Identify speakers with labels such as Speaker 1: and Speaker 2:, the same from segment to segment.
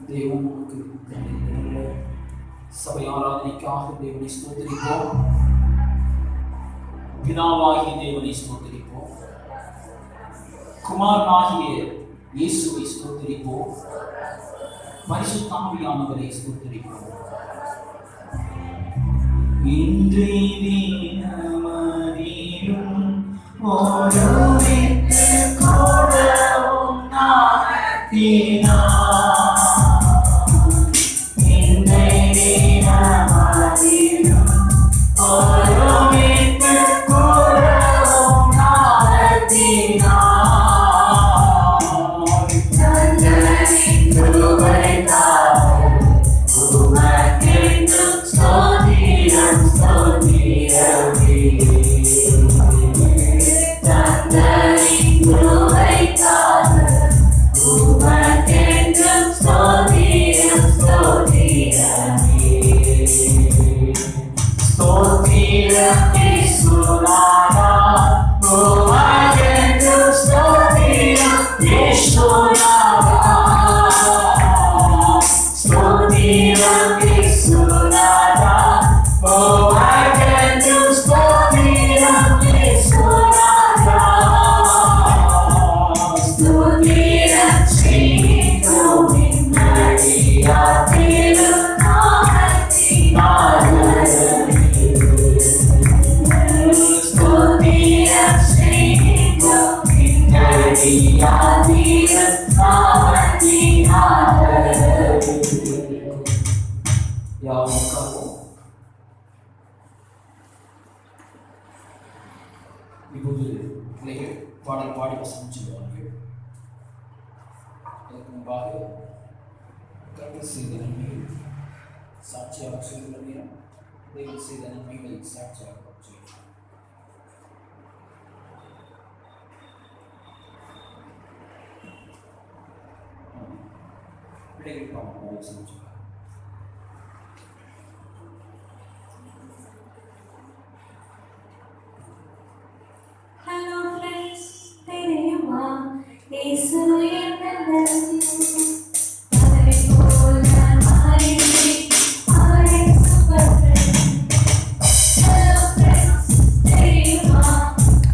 Speaker 1: தேவன் நமக்கு நல்ல சபை ஆராதனைக்காக தேவனை ஸ்தோத்திரிப்போம். பிதாவாகிய தேவனை ஸ்தோத்திரிப்போம். குமாரனாகிய இயேசுவை ஸ்தோத்திரிப்போம். பரிசுத்த ஆவியானவரை ஸ்தோத்திரிப்போம். இன்றைய தினமதிலும் ஒருவித்து கூடவும் நாத்தினார். இன்றைய தினமதிலும் ஒருவித்து கூடவும் நாத்தினார். தந்தரின் கிருபைக்காக உமக்கென்றும் ஸ்தோத்திரம் ஸ்தோத்திரமே. தந்தரின் கிருபைக்காக உமக்கென்றும் ஸ்தோத்திரம் ஸ்தோத்திரமே. ஸ்தோத்திரம் இயேசுநாதா, உமக்கென்றும் ஸ்தோத்திரம் இயேசுநாதா. ஸ்தோத்திரம் இயேசுநாதா, உமக்கென்றும் ஸ்தோத்திரம் இயேசுநாதா. ஸ்தோத்திரம் செய்தோமின் அடியார் திருநாமத்தினாலே. ஸ்தோத்திரம் செய்தோமின் அடியார் திருநாமத்தினாலே. யாவும் உட்கார்வோம். இப்போது பிள்ளைகள் பாடல் பாடி வசனம் சொல்லுவார்கள். அதற்கு முன்பாக கர்த்தர் செய்த நன்மைகள் சாட்சியாக சொல்கிற நேரம் தேவன் செய்த நன்மைகளை சாட்சியாக சொல்கிறார். பிள்ளைகள் பாடல் பாடி வசனம் சொல்லுவார்கள்.
Speaker 2: இயேசு என் நண்பன், அவரை போல் நான் மாறினேன், அவரை சுமந்தேன். Hello friends, தெரியுமா?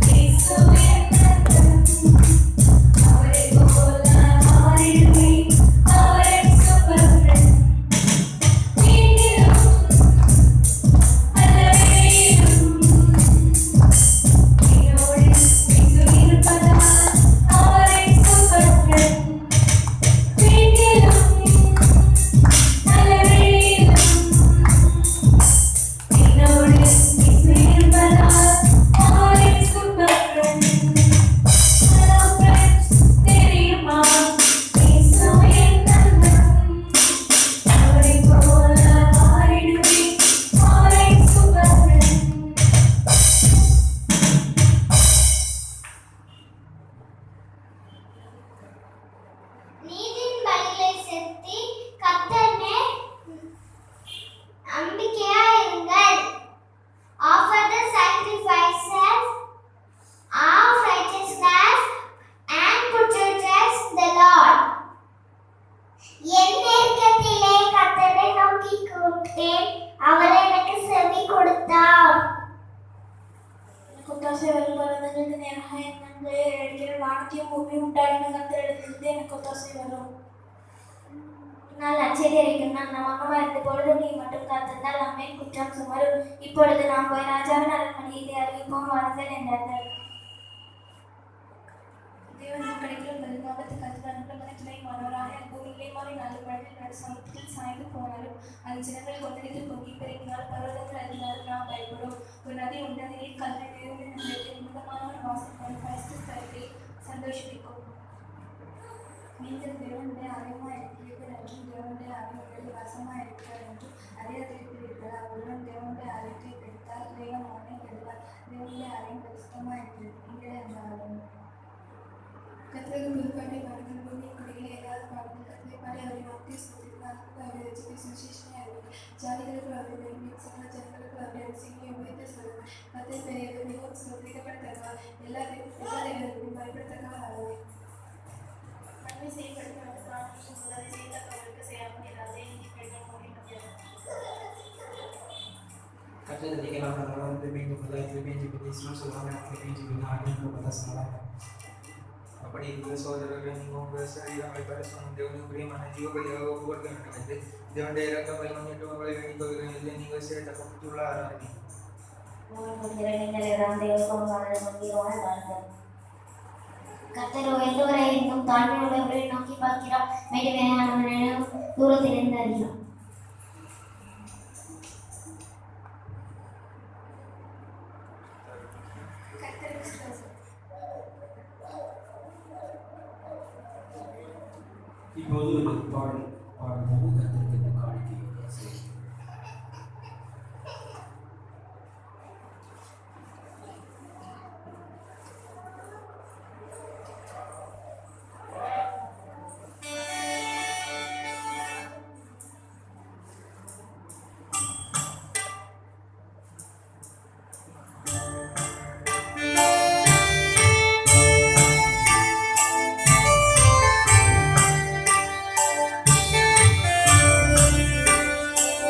Speaker 2: இயேசு என் நண்பன், அவரை போல் நான் மாறினேன், அவரை சுமந்தேன். வீட்டிலும் அலறிலும் என்னோடு இயேசு இருப்பதால் அவரை சுமந்தேன். வீட்டிலும் அலறிலும் என்னோடு இயேசு இருப்பதால் அவரை சுமந்தேன். Hello friends, தெரியுமா? இயேசு என் நண்பன், அவரை போல் நான் மாறிடுவேன், அவரை சுமந்தேன்.
Speaker 3: நீதின் பலிகளை செலுத்தி கர்த்தர் மேல் நம்பிக்கையாயிருங்கள். Offer the sacrifices of righteousness and put your trust in the Lord. என் நெருக்கத்திலே கர்த்தரை நோக்கி கூப்பிட்டேன், அவர் எனக்கு செவி கொடுத்தார்.
Speaker 2: ஒத்தாசை வரும்போது நேராக என் நன்மையை எடுக்கிற வானத்தையும் பூமியும் உண்டாடின கர்த்தரிடத்திலிருந்து எனக்கு ஒத்தாசை வரும். நான் நச்செய்தி அளிக்கும் நான் மகமாக இருந்த பொழுது நீ மட்டும் காத்திருந்தால் நம்மை குற்றம் சுமரும். இப்பொழுது நாம் போய் ராஜாவின் அரண்மனையை அறிவிப்போம் வாருங்கள் என்றார்கள். தேவன் கிடைக்கிற பரிதாபத்தை கருத்து அனுப்பி மாணவராக பூமியிலே மாறி நல்ல மழையில் நடு சமுத்திரத்தில் சாய்ந்து போனாலும் அது ஜனங்கள் கொந்தளித்து பொங்கி பெருகினால் பர்வதங்கள் அறிந்தாலும் நாம் பயப்படும். ஒரு நதி உண்ட நீர் கல்லை தேவனின் உன்னதமான ஒரு வாசனை பரிசு தரத்தை சந்தோஷிக்கும். நீங்கள் தேவனுடைய அறிவாக இருக்கிறீர்கள் என்றும் தேவனுடைய அறிவுகளில் வசமாக இருக்கிறார் என்றும் அறியாதிருக்கிறீர்களா? ஒருவன் தேவனுடைய அறிவை கெடுத்தால் தேவன் அவனை கெடுவார். தேவனுடைய அறிவு பரிசுத்தமாக இருக்கிறது, நீங்களே அந்த அறிவு. கர்த்தருக்கு புதுப்பாட்டை பாடுங்கள், பூமியின் குடிகளை ஏதாவது பாடுங்கள். கர்த்தரை பாடி அவரை நோக்கி ஸ்துதிப்பார். அவரை ரட்சிப்பை சுவிசேஷனை அறிவிங்கள். ஜாதிகளுக்கு அவரை விரும்பி சகல ஜனங்களுக்கு அவரை அதிசயங்களை உபயோகித்து சொல்லுங்கள். கர்த்தர் பெரியவர், மிகவும் ஸ்தோத்திரிக்கப்படத்தக்கவர், எல்லா தேவர்களையும் பயப்படத்தக்கவர் ஆவார். நன்மை செய்யப்படுகிறவர் மனுஷன் சொல்வதை செய்யத்தக்கவர்களுக்கு செய்யாமல் இராதே. நீதிபதிகள் முடியும்.
Speaker 4: Kata tadi kalau orang lebih lebih selama lebih juga ada yang berbatas salah. அப்படி இருக்கிற சோதரர்கள் நீங்கள் உங்கள் சரீரங்களை பரிசுத்தம் தேவனுடைய பிரியமான ஜீவபலியாக ஒப்புக்கொடுக்க வேண்டும் என்று தேவனுடைய இரக்கங்களை முன்னிட்டு உங்களை வேண்டிக் கொள்கிறேன். இதில் நீங்கள் சேர்க்கப்பட்டுள்ள ஆராதனை
Speaker 3: கர்த்தர் உயர்ந்தவரை இருந்தும் தாழ்மை உள்ளவரை நோக்கி பார்க்கிறார். மேடுமையானவரிடம் தூரத்திலிருந்து அறிகிறார்.
Speaker 1: இப்போது ஒரு பாடல் பாடும்போது கத்திற்கு இந்த காணிக்கை செய்யும்.
Speaker 3: கர்த்தர்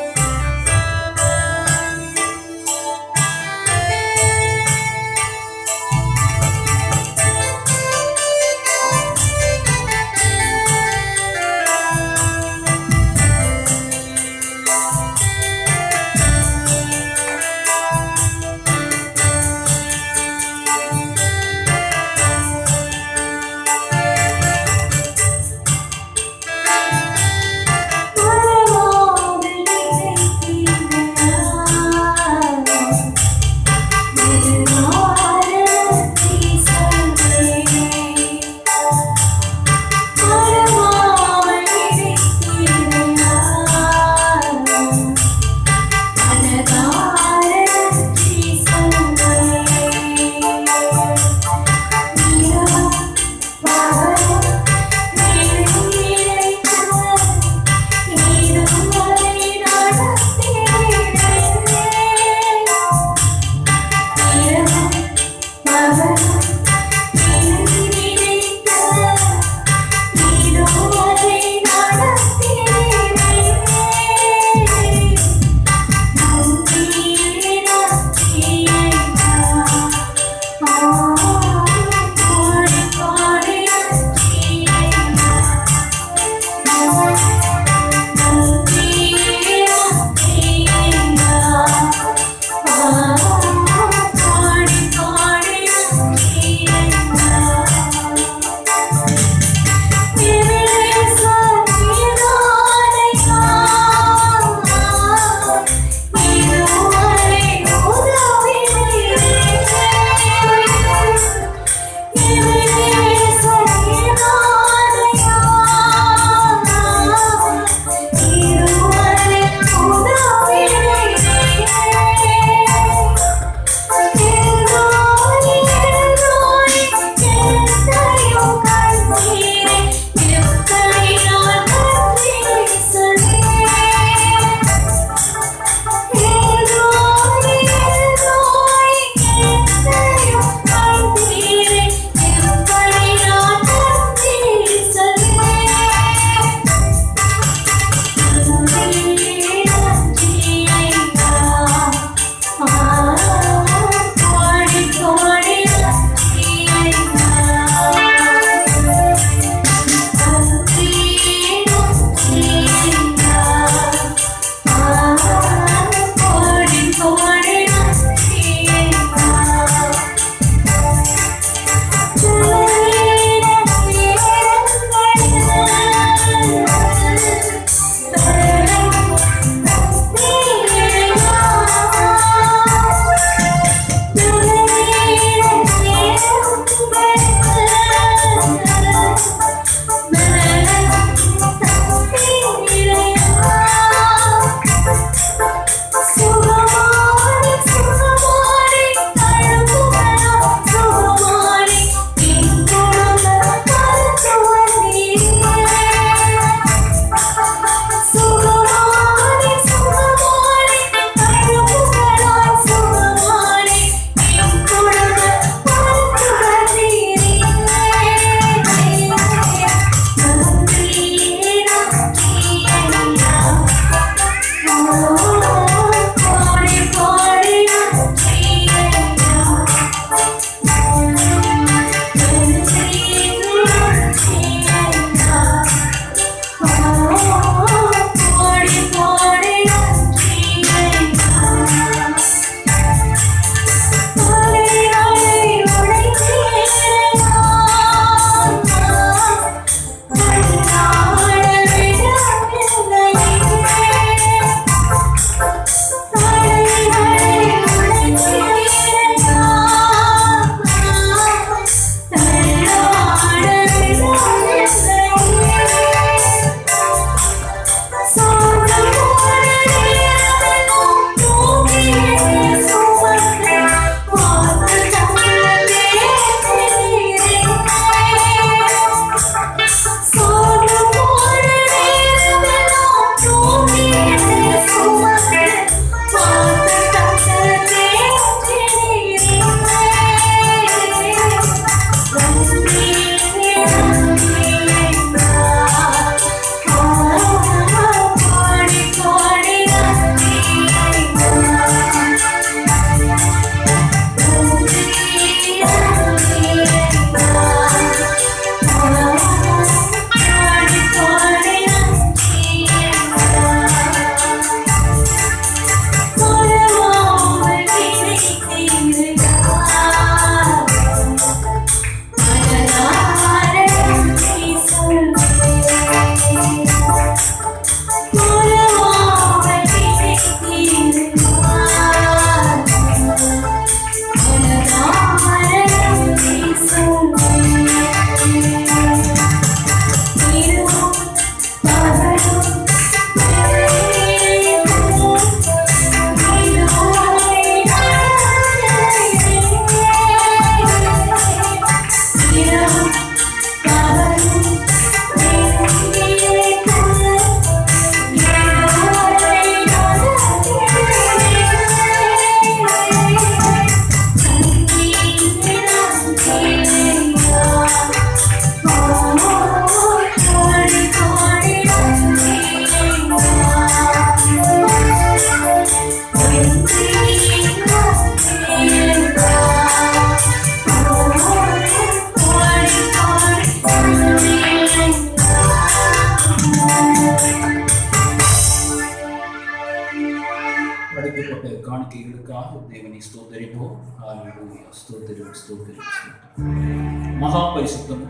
Speaker 1: காணிக்கைகளுக்காக தேவனை ஸ்தோத்தரிப்போம். ஹல்லேலூயா. ஸ்தோத்திரம் ஸ்தோத்திரம் ஸ்தோத்திரம். மகா பரிசுத்தம்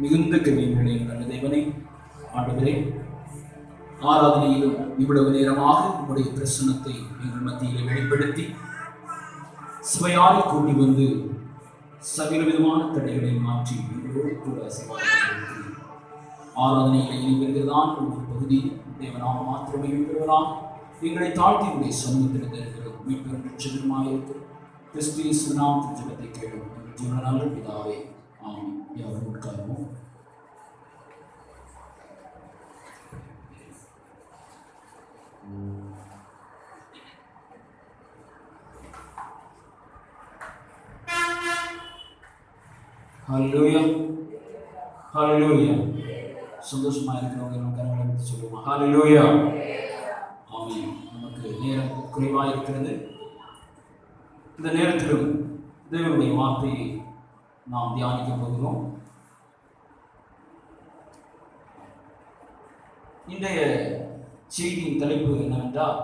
Speaker 1: மிகுந்த கிருபையுள்ள நல்ல தேவனே, ஆண்டவரே, ஆராதனையிலும் இவ்வளவு நேரமாக உங்களுடைய பிரசன்னத்தை எங்கள் மத்தியிலே வெளிப்படுத்தி சுவையாக கூட்டி வந்து சகல விதமான தடைகளை மாற்றி எங்களோடு கூட ஆராதனையில் இனி வருகிறதான் ஒரு பகுதி தேவனாக மாத்திரமே பெறுவராக எங்களை தாழ்த்தி உடைய சமூகத்தில் இருக்கிறோம். மீட்பெரும் ரட்சகருமாய் இருக்கிற கிறிஸ்து இயேசு நாமத்தில் ஜெபத்தை கேளும் ஜீவனான பிதாவே, ஆமென். யாரும் உட்காருவோம். ஹல்லேலூயா ஹல்லேலூயா. சந்தோஷமா இருக்கிறவங்க நம்ம கரங்களை எடுத்து சொல்லுவோம். ஹல்லேலூயா. ஆமென். நமக்கு நேரம் குறைவாக இருக்கிறது. இந்த நேரத்திலும் தேவனுடைய வார்த்தையை நாம் தியானிக்க போகிறோம். இன்றைய செய்தியின் தலைப்பு என்னவென்றால்,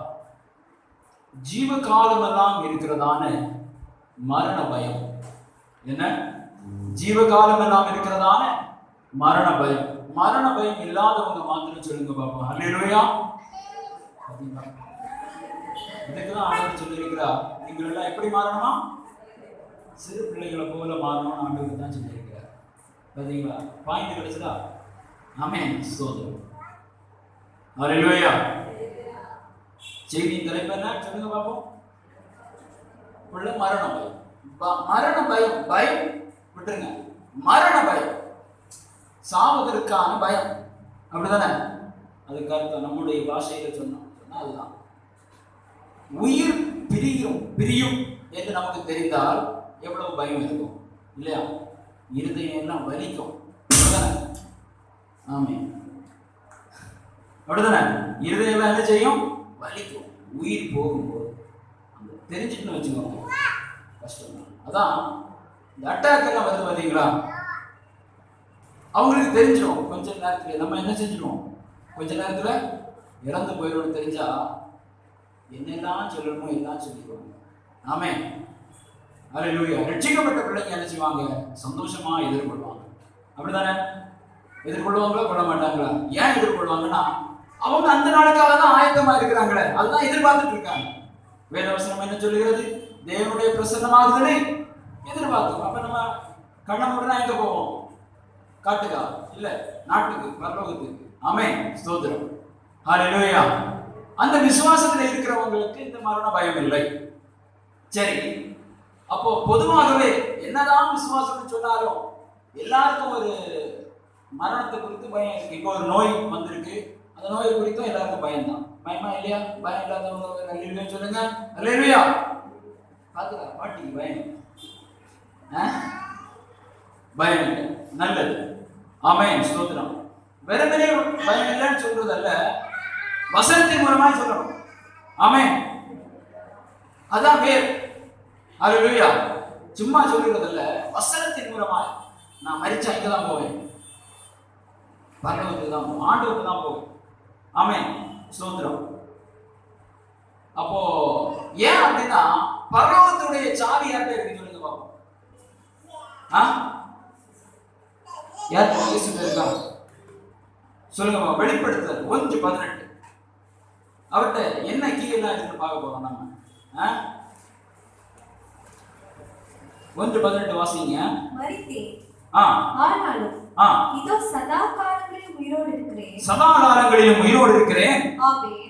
Speaker 1: ஜீவகாலமெல்லாம் இருக்கிறதான மரண பயம். என்ன? ஜீவகாலமெல்லாம் இருக்கிறதான மரண பயம். மரண பயம் இல்லாதவங்க மாத்திரம் சொல்லுங்க பாப்போம். ஹல்லேலூயா. இதுக்குதான் ஆண்டவர் சொல்லியிருக்கிறார், நீங்கள் எல்லாம் எப்படி மாறணுமா? சிறு பிள்ளைகளை போல மாறணும்னு ஆண்டவர் தான் சொல்லியிருக்கிறார். பார்த்தீங்களா? பாயிண்ட் கிடைச்சதா? ஆமென். ஸ்தோத்திரம். ஹல்லேலூயா. செய்தியின் தலைப்பு என்ன சொல்லுங்க பாப்போம். உள்ள மரண பயம். மரண பயம். பயம் விட்டுருங்க. மரண பயம், சாவதற்கான பயம். அப்படிதானே? அதுக்கு அர்த்தம் நம்முடைய பாஷையில சொன்னா அதுதான். உயிர் பிரியும் என்று நமக்கு தெரிந்தால் எவ்வளவு பயம் இருக்கும் இல்லையா? இருதயம் எல்லாம் வலிக்கும். ஆமே, அப்படிதானே? இருதயம் எல்லாம் என்ன செய்யும்? வலிக்கும். உயிர் போகும்போது அந்த தெரிஞ்சுட்டுன்னு வச்சுக்கோங்க, கஷ்டம் தான். அதான் இந்த அட்டாக் எல்லாம் வருது பார்த்தீங்களா? அவங்களுக்கு தெரிஞ்சிடும் கொஞ்ச நேரத்துல. நம்ம என்ன செஞ்சிடுவோம்? கொஞ்ச நேரத்துல இறந்து போயிடும்னு தெரிஞ்சா என்னெல்லாம் சொல்லணுமோ எல்லாம் சொல்லிடுவாங்க. ஆமே, ஹல்லேலூயா. ரட்சிக்கப்பட்ட பிள்ளைங்க என்ன செய்வாங்க? சந்தோஷமா எதிர்கொள்வாங்க. அப்படிதானே? எதிர்கொள்வாங்களா கொள்ள மாட்டாங்களா? ஏன் எதிர்கொள்வாங்கன்னா அவங்க அந்த நாளுக்காக தான் ஆயத்தமா இருக்கிறாங்களே, அதுதான் எதிர்பார்த்துட்டு இருக்காங்க. வேதவசனம் என்ன சொல்லுகிறது? தேவனுடைய பிரசன்னமாகுதலை எதிர்பார்த்தோம். அப்ப நம்ம கண்ண மூடனா எங்க போவோம்? காட்டுக்கா? இல்ல, நாட்டுக்கு, பரலோகத்துக்கு. ஆமென். ஸ்தோத்திரம். ஹல்லேலூயா. அந்த விசுவாசத்தில் இருக்கிறவங்களுக்கு இந்த மரண பயம் இல்லை. சரி, அப்போ பொதுவாகவே என்னதான் விசுவாசம் சொன்னாலும் எல்லாருக்கும் ஒரு மரணத்தை குறித்து பயம் இருக்கு. இப்போ ஒரு நோய் வந்திருக்கு, அந்த நோயை குறித்தும் எல்லாருக்கும் பயம் தான். பயமா இல்லையா? பயம் இல்லாதவங்க ஹல்லேலூயா சொல்லுங்க. ஹல்லேலூயா. பாத்துக்கா, பாட்டிக்கு பயம் பயம் இல்லை. நல்லது. ஆமென். ஸ்தோத்திரம். வெறுமனே பயம் இல்லைன்னு சொல்றதல்ல, வசனத்தின் மூலமாய் சொல்லணும். ஆமென். அதான் பேர். ஹல்லேலூயா. சும்மா சொல்லுறதல்ல, வசனத்தின் மூலமாய். நான் மரிச்சா இங்க தான் போவேன், பரலோகத்துக்கு தான் போவேன், ஆண்டவருக்கு தான் போவேன். ஆமென். ஸ்தோத்திரம். அப்போ ஏன் அப்படின்னா, பரலோகத்துடைய சாவி யார்கிட்ட இருக்கு சொல்லுங்க பாப்போம். யார் இயேசு இருக்கா? சொல்லுங்க பாப்போம். வெளிப்படுத்துதல் 1:18. அவர்கிட்ட என்ன கீழெல்லாம் இருக்குன்னு பார்க்க போறோம் நம்ம. 1:18 வாசிங்க.
Speaker 2: மரித்தேன்,
Speaker 3: ஆனாலும்
Speaker 2: இதோ சதா காலங்களிலும் உயிரோடு இருக்கிறேன்.
Speaker 1: சதா காலங்களிலும் உயிரோடு இருக்கிறேன்.
Speaker 2: ஆமென்.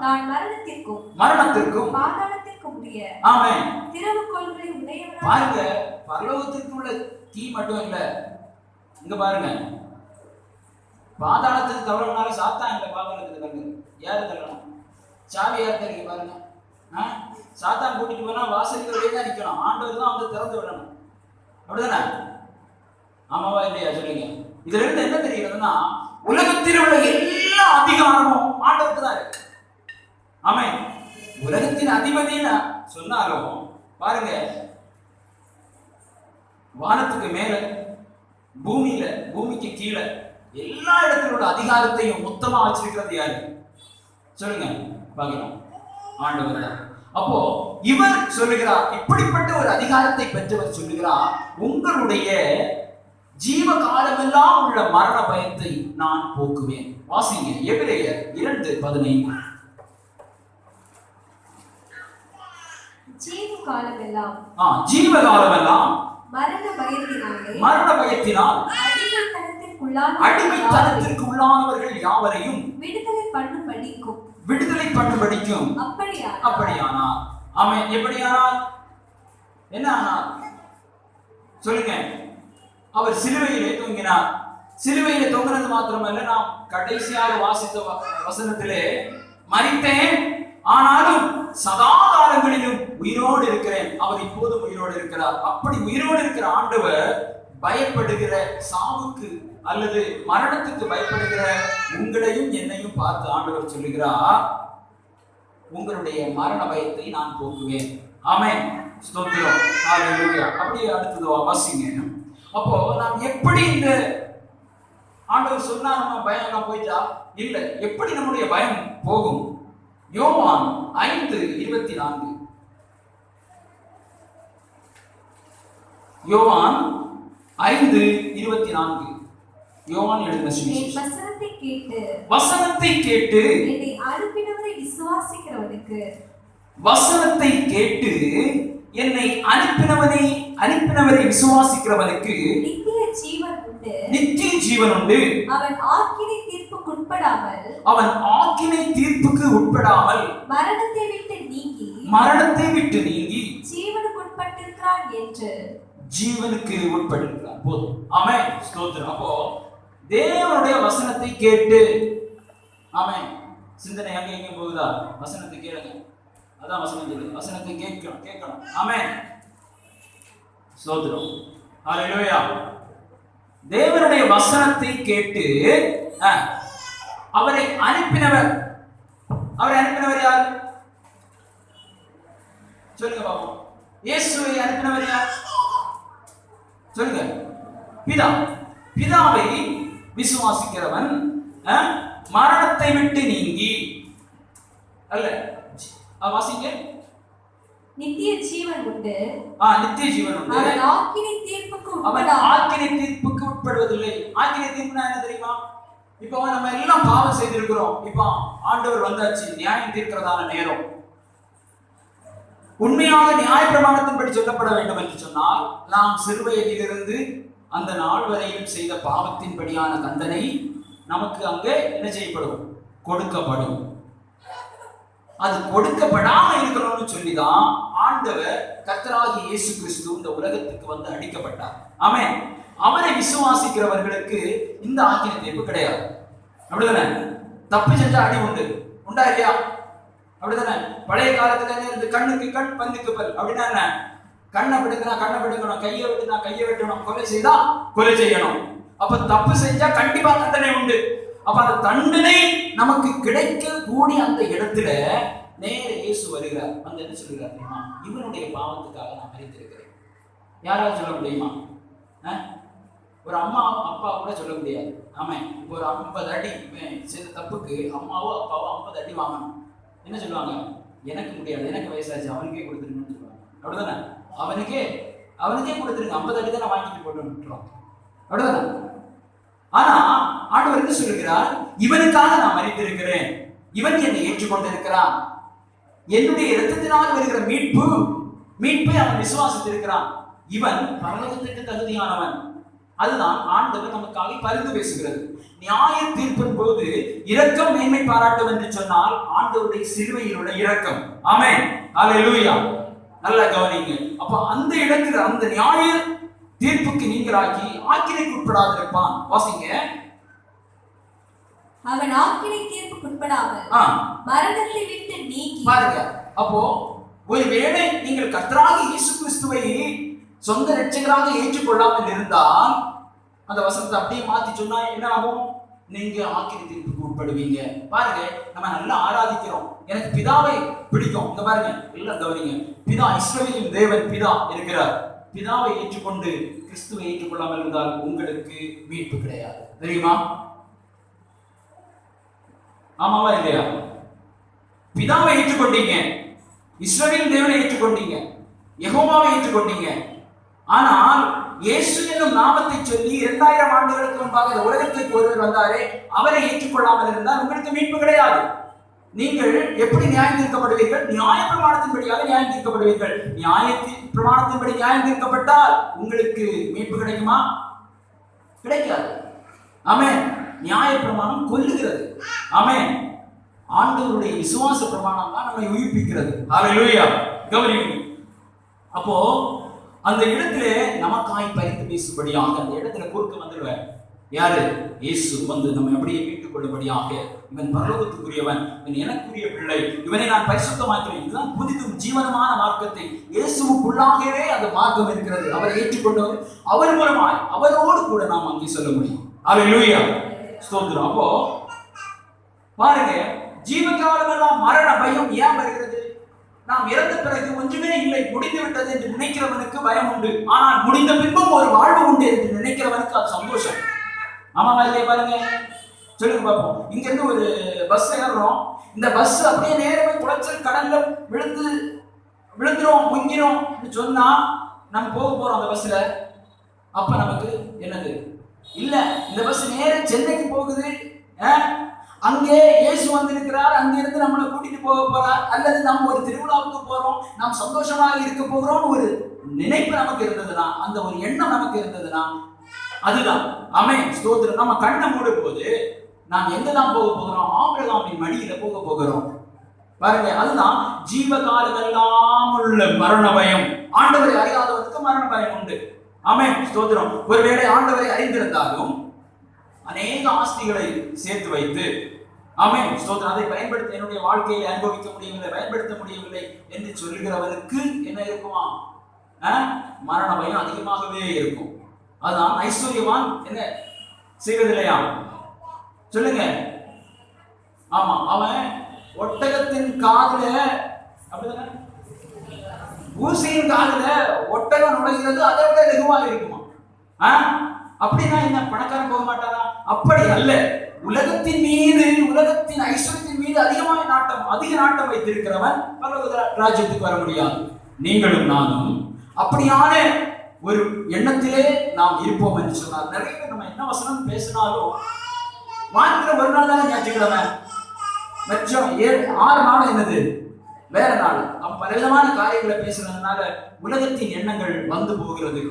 Speaker 2: நான் மரணத்திற்கும் பாதாளத்திற்கும் உரிய
Speaker 1: ஆமென்
Speaker 2: திறவுகோல்களை உடையவனாய்.
Speaker 1: பாருங்க, பரலோகத்திற்கு உள்ள தீ மட்டும் இல்ல. இங்க பாருங்க, பாதாளத்துக்கு தவறனால சாத்தான் இல்ல. பாதாளத்துக்கு தங்க யாரு தள்ளணும்? சாவி யார் தருங்க பாருங்க. சாத்தான் கூட்டிட்டு போனா வாசலுக்கு வெளியே தான் நிக்கணும். ஆண்டவர் தான் வந்து திறந்து விடணும். அப்படிதானே? ஆமாவா இல்லையா சொல்லுங்க. இதுல இருந்து என்ன தெரிகிறதுன்னா, உலகத்தில் உள்ள எல்லா அதிகாரமும் ஆண்டவருக்கு தான் இருக்கு. ஆமென். உலகத்தின் அதிபதினு சொன்னாலும் பாருங்க, வானத்துக்கு மேல, பூமியில, பூமிக்கு கீழே எல்லா இடத்துல உள்ள அதிகாரத்தையும் மொத்தமா வச்சிருக்கிறது யாரு சொல்லுங்க பார்க்கலாம்? ஆண்டவர். அப்போ இவர் சொல்லுகிறார், இப்படிப்பட்ட ஒரு அதிகாரத்தை பெற்றவர் சொல்லுகிறார், உங்களுடைய ஜீவ காலமெல்லாம் உள்ள மரண பயத்தை நான் போக்குவேன். வாசிங்க எபிரேயர் 2:15.
Speaker 3: ஜீவ காலமெல்லாம்
Speaker 1: ஜீவ காலமெல்லாம்
Speaker 3: மரண பயத்தினால்
Speaker 1: அடிமைத்தனத்திற்கு உள்ளானவர்கள் யாவரையும்
Speaker 3: விடுதலை
Speaker 1: பண்ணும்படிக்கும் அப்படியானால். ஆமென். எப்படியானால் என்ன ஆனார் சொல்லுங்க? அவர் சிலுவையிலே தொங்கினார். சிலுவையிலே தொங்கினது மாத்திரமல்ல, நாம் கடைசியாக வாசித்த வசனத்திலே மரித்தேன் ஆனாலும் சதா காலங்களிலும் உயிரோடு இருக்கிறேன். அவர் இப்போதும் உயிரோடு இருக்கிறார். அப்படி உயிரோடு இருக்கிற ஆண்டவர் பயப்படுகிற சாவுக்கு அல்லது மரணத்துக்கு பயப்படுகிற உங்களையும் என்னையும் பார்த்து ஆண்டவர் சொல்லுகிறார், உங்களுடைய மரண பயத்தை நான் போக்குவேன். ஆமென். ஸ்தோத்திரம். ஹல்லேலூயா. அப்படியே அடுத்தது வாசிங்க. அப்போ நாம் எப்படி இந்த ஆண்டவர் சொன்னா நம்ம பயம் போயிட்டா இல்ல, எப்படி நம்முடைய பயம் போகும்? யோவான் 5:24. யோவான் 5:24. யோவான் எழுதின சுவிசேஷம். வசனத்தை கேட்டு
Speaker 3: என்னை அனுப்பினவரை விசுவாசிக்கிறவனுக்கு,
Speaker 1: வசனத்தை கேட்டு என்னை அனுப்பினவரை விசுவாசிக்கிறவனுக்கு நித்திய ஜீவன் உண்டு.
Speaker 3: அவன் ஆக்கினை தீர்ப்புக்கு
Speaker 1: உட்படாமல்
Speaker 3: மரணத்தை விட்டு நீங்கி
Speaker 1: ஜீவனுக்கு உட்பட்டிருக்கிறான். போதும். ஆமென். ஸ்தோத்திரம். அப்போ தேவனுடைய வசனத்தை கேட்டு, ஆமென். சிந்தனை அங்க எங்க போகுதா? வசனத்தை கேளுங்க. அதான் வசனம் சொல்லுது. வசனத்தை கேட்கணும். ஆமென். ஸ்தோத்திரம். ஹல்லேலூயா. தேவனுடைய வசனத்தை கேட்டு அவரை அனுப்பினவர் யார் சொல்லுங்க பாப்போம். இயேசுவை அனுப்பினவர் யார் சொல்லுங்க? பிதாவை விசுவாசிக்கிறவன் மரணத்தை விட்டு நீங்கி அல்ல, வாசிங்க,
Speaker 3: நித்திய ஜீவன் உண்டு.
Speaker 1: நித்திய ஜீவன் உண்டு.
Speaker 3: அவன் ஆக்கினை தீர்ப்புக்கு
Speaker 1: உட்படுவதில்லை. ஆக்கினை தீர்ப்புனா என்ன தெரியுமா? இப்போ நம்ம எல்லாம் பாவம் செய்திருக்கிறோம். இப்போ ஆண்டவர் வந்தாச்சு, நியாயம் தீர்க்கிறதான நேரம். உண்மையாக நியாய பிரமாணத்தின்படி சொல்லப்பட வேண்டும் என்று சொன்னால், நாம் சிறுவயதிலிருந்து அந்த நாள் வரையிலும் செய்த பாவத்தின்படியான தண்டனை நமக்கு அங்கே என்ன செய்யப்படும்? கொடுக்கப்படும். அது கொடுக்கப்படாம இருக்கணும்னு சொல்லிதான் ஆண்டவர் கர்த்தராகிய இயேசு கிறிஸ்து இந்த உலகத்துக்கு வந்து அடிக்கப்பட்டார். ஆமென். அவரை விசுவாசிக்கிறவர்களுக்கு இந்த ஆக்கினை தீர்ப்பு கிடையாது. அப்படிதானே? தப்பு செஞ்சா அடி உண்டா இல்லையா? அப்படிதானே? பழைய காலத்துல இருந்து கண்ணுக்கு கண் பல்லுக்கு பல் அப்படின்னா என்ன? கண்ணை பிடுங்கணும், கையை வெட்டணும், கொலை செய்தா கொலை செய்யணும். அப்ப தப்பு செஞ்சா கண்டிப்பா தண்டனை உண்டு. அப்ப அந்த தண்டனை நமக்கு கிடைக்க கூடிய அந்த இடத்துல நேர இயேசு வருகிறார். வந்து என்ன சொல்கிறார் தெரியுமா? இவனுடைய பாவத்துக்காக நான் மரித்திருக்கிறேன். யாராவது சொல்ல முடியுமா? ஒரு அம்மா அப்பா கூட சொல்ல முடியாது. ஆமா, இப்போ ஒரு 50 அடி செய்த தப்புக்கு அம்மாவோ அப்பாவோ 50 அடி வாங்கணும். என்ன சொல்லுவாங்க? எனக்கு முடியாது, எனக்கு வயசாச்சு, அவனுக்கே கொடுத்துருங்கன்னு சொல்லுவாங்க. அப்படிதானே? அவனுக்கே கொடுத்துருங்க, 50 அடி தான் வாங்கிட்டு போட்டு விட்டுருவான். அப்படிதானே? ஆனா ஆண்டவர் என்ன சொல்லுகிறார்? இவனுக்காக நான் மரித்திருக்கிறேன், இவன் என்னை ஏற்றுக்கொண்டிருக்கிறான், என்னுடைய இரத்தத்தினால் வருகிற மீட்பை அவன் விசுவாசித்திருக்கிறான், இவன் பரலோகத்துக்கு தகுதியானவன். அதுதான் ஆண்டவர் நமக்காக பரிந்து பேசுகிறது. நியாய தீர்ப்பின் போது இரக்கம் மேன்மை பாராட்டும் என்று சொன்னால் ஆண்டவருடைய சிலுவையில் உள்ள இரக்கம். ஆமென். ஹல்லேலூயா. நல்லா கவனிங்க. அப்ப அந்த இடத்துல அந்த நியாய தீர்ப்புக்கு நீங்களாக்கி ஆக்கினைக்கு உட்படாதிருப்பான். வாசிங்க.
Speaker 3: அவன் ஆக்கினை தீர்ப்புக்கு உட்படாமல் மரணத்தை விட்டு நீங்கி.
Speaker 1: பாருங்க, அப்போ ஒருவேளை நீங்கள் கர்த்தராகிய இயேசு கிறிஸ்துவை சொந்த இரட்சகராக ஏற்றுக்கொள்ளாமல் இருந்தால் அந்த வசனத்தை அப்படியே மாத்தி சொன்னா என்ன ஆகும்? நீங்க ஆக்கினை தீர்ப்புக்கு உட்படுவீங்க. பாருங்க, நம்ம நல்லா ஆராதிக்கிறோம், எனக்கு பிதாவை பிடிக்கும். இங்க பாருங்க, எல்லாம் கவனிங்க. பிதா, இஸ்ரவேலின் தேவன் பிதா இருக்கிறார். பிதாவை ஏற்றுக்கொண்டு கிறிஸ்துவை ஏற்றுக்கொள்ளாமல் இருந்தால் உங்களுக்கு மீட்பு கிடையாது. தெரியுமா? ஆமாவா இல்லையா? பிதாவை ஏற்றுக்கொண்டீங்க, இஸ்ரவேல் தேவனை ஏற்றுக்கொண்டீங்க, யெகோவாவை ஏற்றுக்கொண்டீங்க. ஆனால் இயேசு என்னும் நாமத்தை சொல்லி 2000 ஆண்டுகளுக்கு முன்பாக இந்த உலகத்திற்கு ஒருவர் வந்தாரே, அவரை ஏற்றுக்கொள்ளாமல் இருந்தால் உங்களுக்கு மீட்பு கிடையாது. நீங்கள் எப்படி நியாயம் தீர்க்கப்படுவீர்கள்? நியாய பிரமாணத்தின்படியாக நியாயம் தீர்க்கப்படுவீர்கள். பிரமாணத்தின்படி நியாயம் தீர்க்கப்பட்டால் உங்களுக்கு மீட்பு கிடைக்குமா? கிடைக்காது. ஆமென். நியாய பிரமாணம் கொல்லுகிறது. ஆமென். ஆண்டவருடைய விசுவாச பிரமாணம் தான் நம்மை உயிர்ப்பிக்கிறது. ஹல்லேலூயா. கவனியுங்க. அப்போ அந்த இடத்திலே நமக்காய் பரிந்து பேசும்படியாக அந்த இடத்துல குறுக்க வந்துடுவார். யாரு? இயேசு வந்து நம்மை அப்படியே மீட்டுக் கொள்ளும்படியாக, இவன் பரலோகத்துக்குரியவன், இவன் எனக்குரிய பிள்ளை, இவனை நான் பரிசுத்தமாக்கிறேன். இதுதான் புதிதும் ஜீவனமான மார்க்கத்தை. இயேசுவுக்குள்ளாகவே அந்த மார்க்கம் இருக்கிறது. அவரை ஏற்றுக்கொண்டவர் அவர் மூலமாய் அவரோடு கூட நாம் அங்கே சொல்ல முடியும். ஹல்லேலூயா. ஸ்தோத்திரம். அப்போ பாருங்க, ஜீவகாலம் எல்லாம் மரண பயம் ஏன் வருகிறது? நாம் இறந்த பிறகு ஒன்றுமே இல்லை, முடிந்து விட்டது என்று நினைக்கிறவனுக்கு பயம் உண்டு. ஆனால் முடிந்த பின்பும் ஒரு வாழ்வு உண்டு என்று நினைக்கிறவனுக்கு அது சந்தோஷம். ஆமாவா இல்லையா? பாருங்க, சொல்லுங்க பார்ப்போம். இங்க இருந்து ஒரு பஸ் ஏறுறோம். இந்த பஸ் அப்படியே நேரமே குளச்சல் கடல்ல விழுந்துரும், முங்கிரும் சொன்னா நம்ம போக போறோம் அந்த பஸ்ல. அப்ப நமக்கு என்னது? இல்ல, இந்த பஸ் நேர சென்னைக்கு போகுது, அங்கே இயேசு வந்திருக்கிறார், அங்கிருந்து நம்மளை கூட்டிட்டு போக போறார், அல்லது நம்ம ஒரு திருவிழாவுக்கு போறோம், நாம் சந்தோஷமாக இருக்க போகிறோம் ஒரு நினைப்பு நமக்கு இருந்ததுன்னா, அந்த ஒரு எண்ணம் நமக்கு இருந்ததுன்னா அதுதான். ஆமென். ஸ்தோத்திரம். நம்ம கண்ணை மூடும் போது நாம் எங்கெல்லாம் போக போகிறோம்? ஆபிரகாமின் மடியில போக போகிறோம். பாருங்க, அதுதான் ஜீவகாலமெல்லாம் உள்ள மரண பயம். ஆண்டவரை அறியாதவருக்கு மரண பயம் உண்டு. ஆமென். ஸ்தோத்திரம். ஒருவேளை ஆண்டவரை அறிந்திருந்தாலும் அநேக ஆஸ்திகளை சேர்த்து வைத்து, ஆமென், ஸ்தோத்திரம், அதை பயன்படுத்த என்னுடைய வாழ்க்கையை அனுபவிக்க முடியவில்லை, பயன்படுத்த முடியவில்லை என்று சொல்லுகிறவனுக்கு என்ன இருக்குமா? மரண பயம் அதிகமாகவே இருக்கும். அதான் ஐஸ்வர்யவான் என்ன செய்வதில்லையா? சொல்லுங்க. ஆமா, அவன் ஒட்டகத்தின் காதுல, அப்படிதானே, ஊசியின் காதுல ஒட்டகம் நுழைகிறது அதை விட லகுவாக இருக்குமா? அப்படின்னா என்ன, பணக்காரன் போக மாட்டாரா? அப்படி அல்ல. உலகத்தின் மீது, உலகத்தின் ஐஸ்வர்யத்தின் மீது அதிக நாட்டம் வைத்திருக்கிறவன் பரலோக ராஜ்யத்துக்கு வர முடியாது. நீங்களும் நானும் அப்படியான ஒரு எண்ணத்திலே நாம் இருப்போம் என்று சொன்னார். நிறைய பேர் நம்ம என்ன வசனம் பேசினாலும் வாங்கிற ஒரு நாள் தானே ஞாயிற்றுக்கிழமை, மச்சம் 6 நாள் என்னது வேற நாள். பலவிதமான காரியங்களை பேசுறதுனால உலகத்தின் எண்ணங்கள் வந்து போகிறது.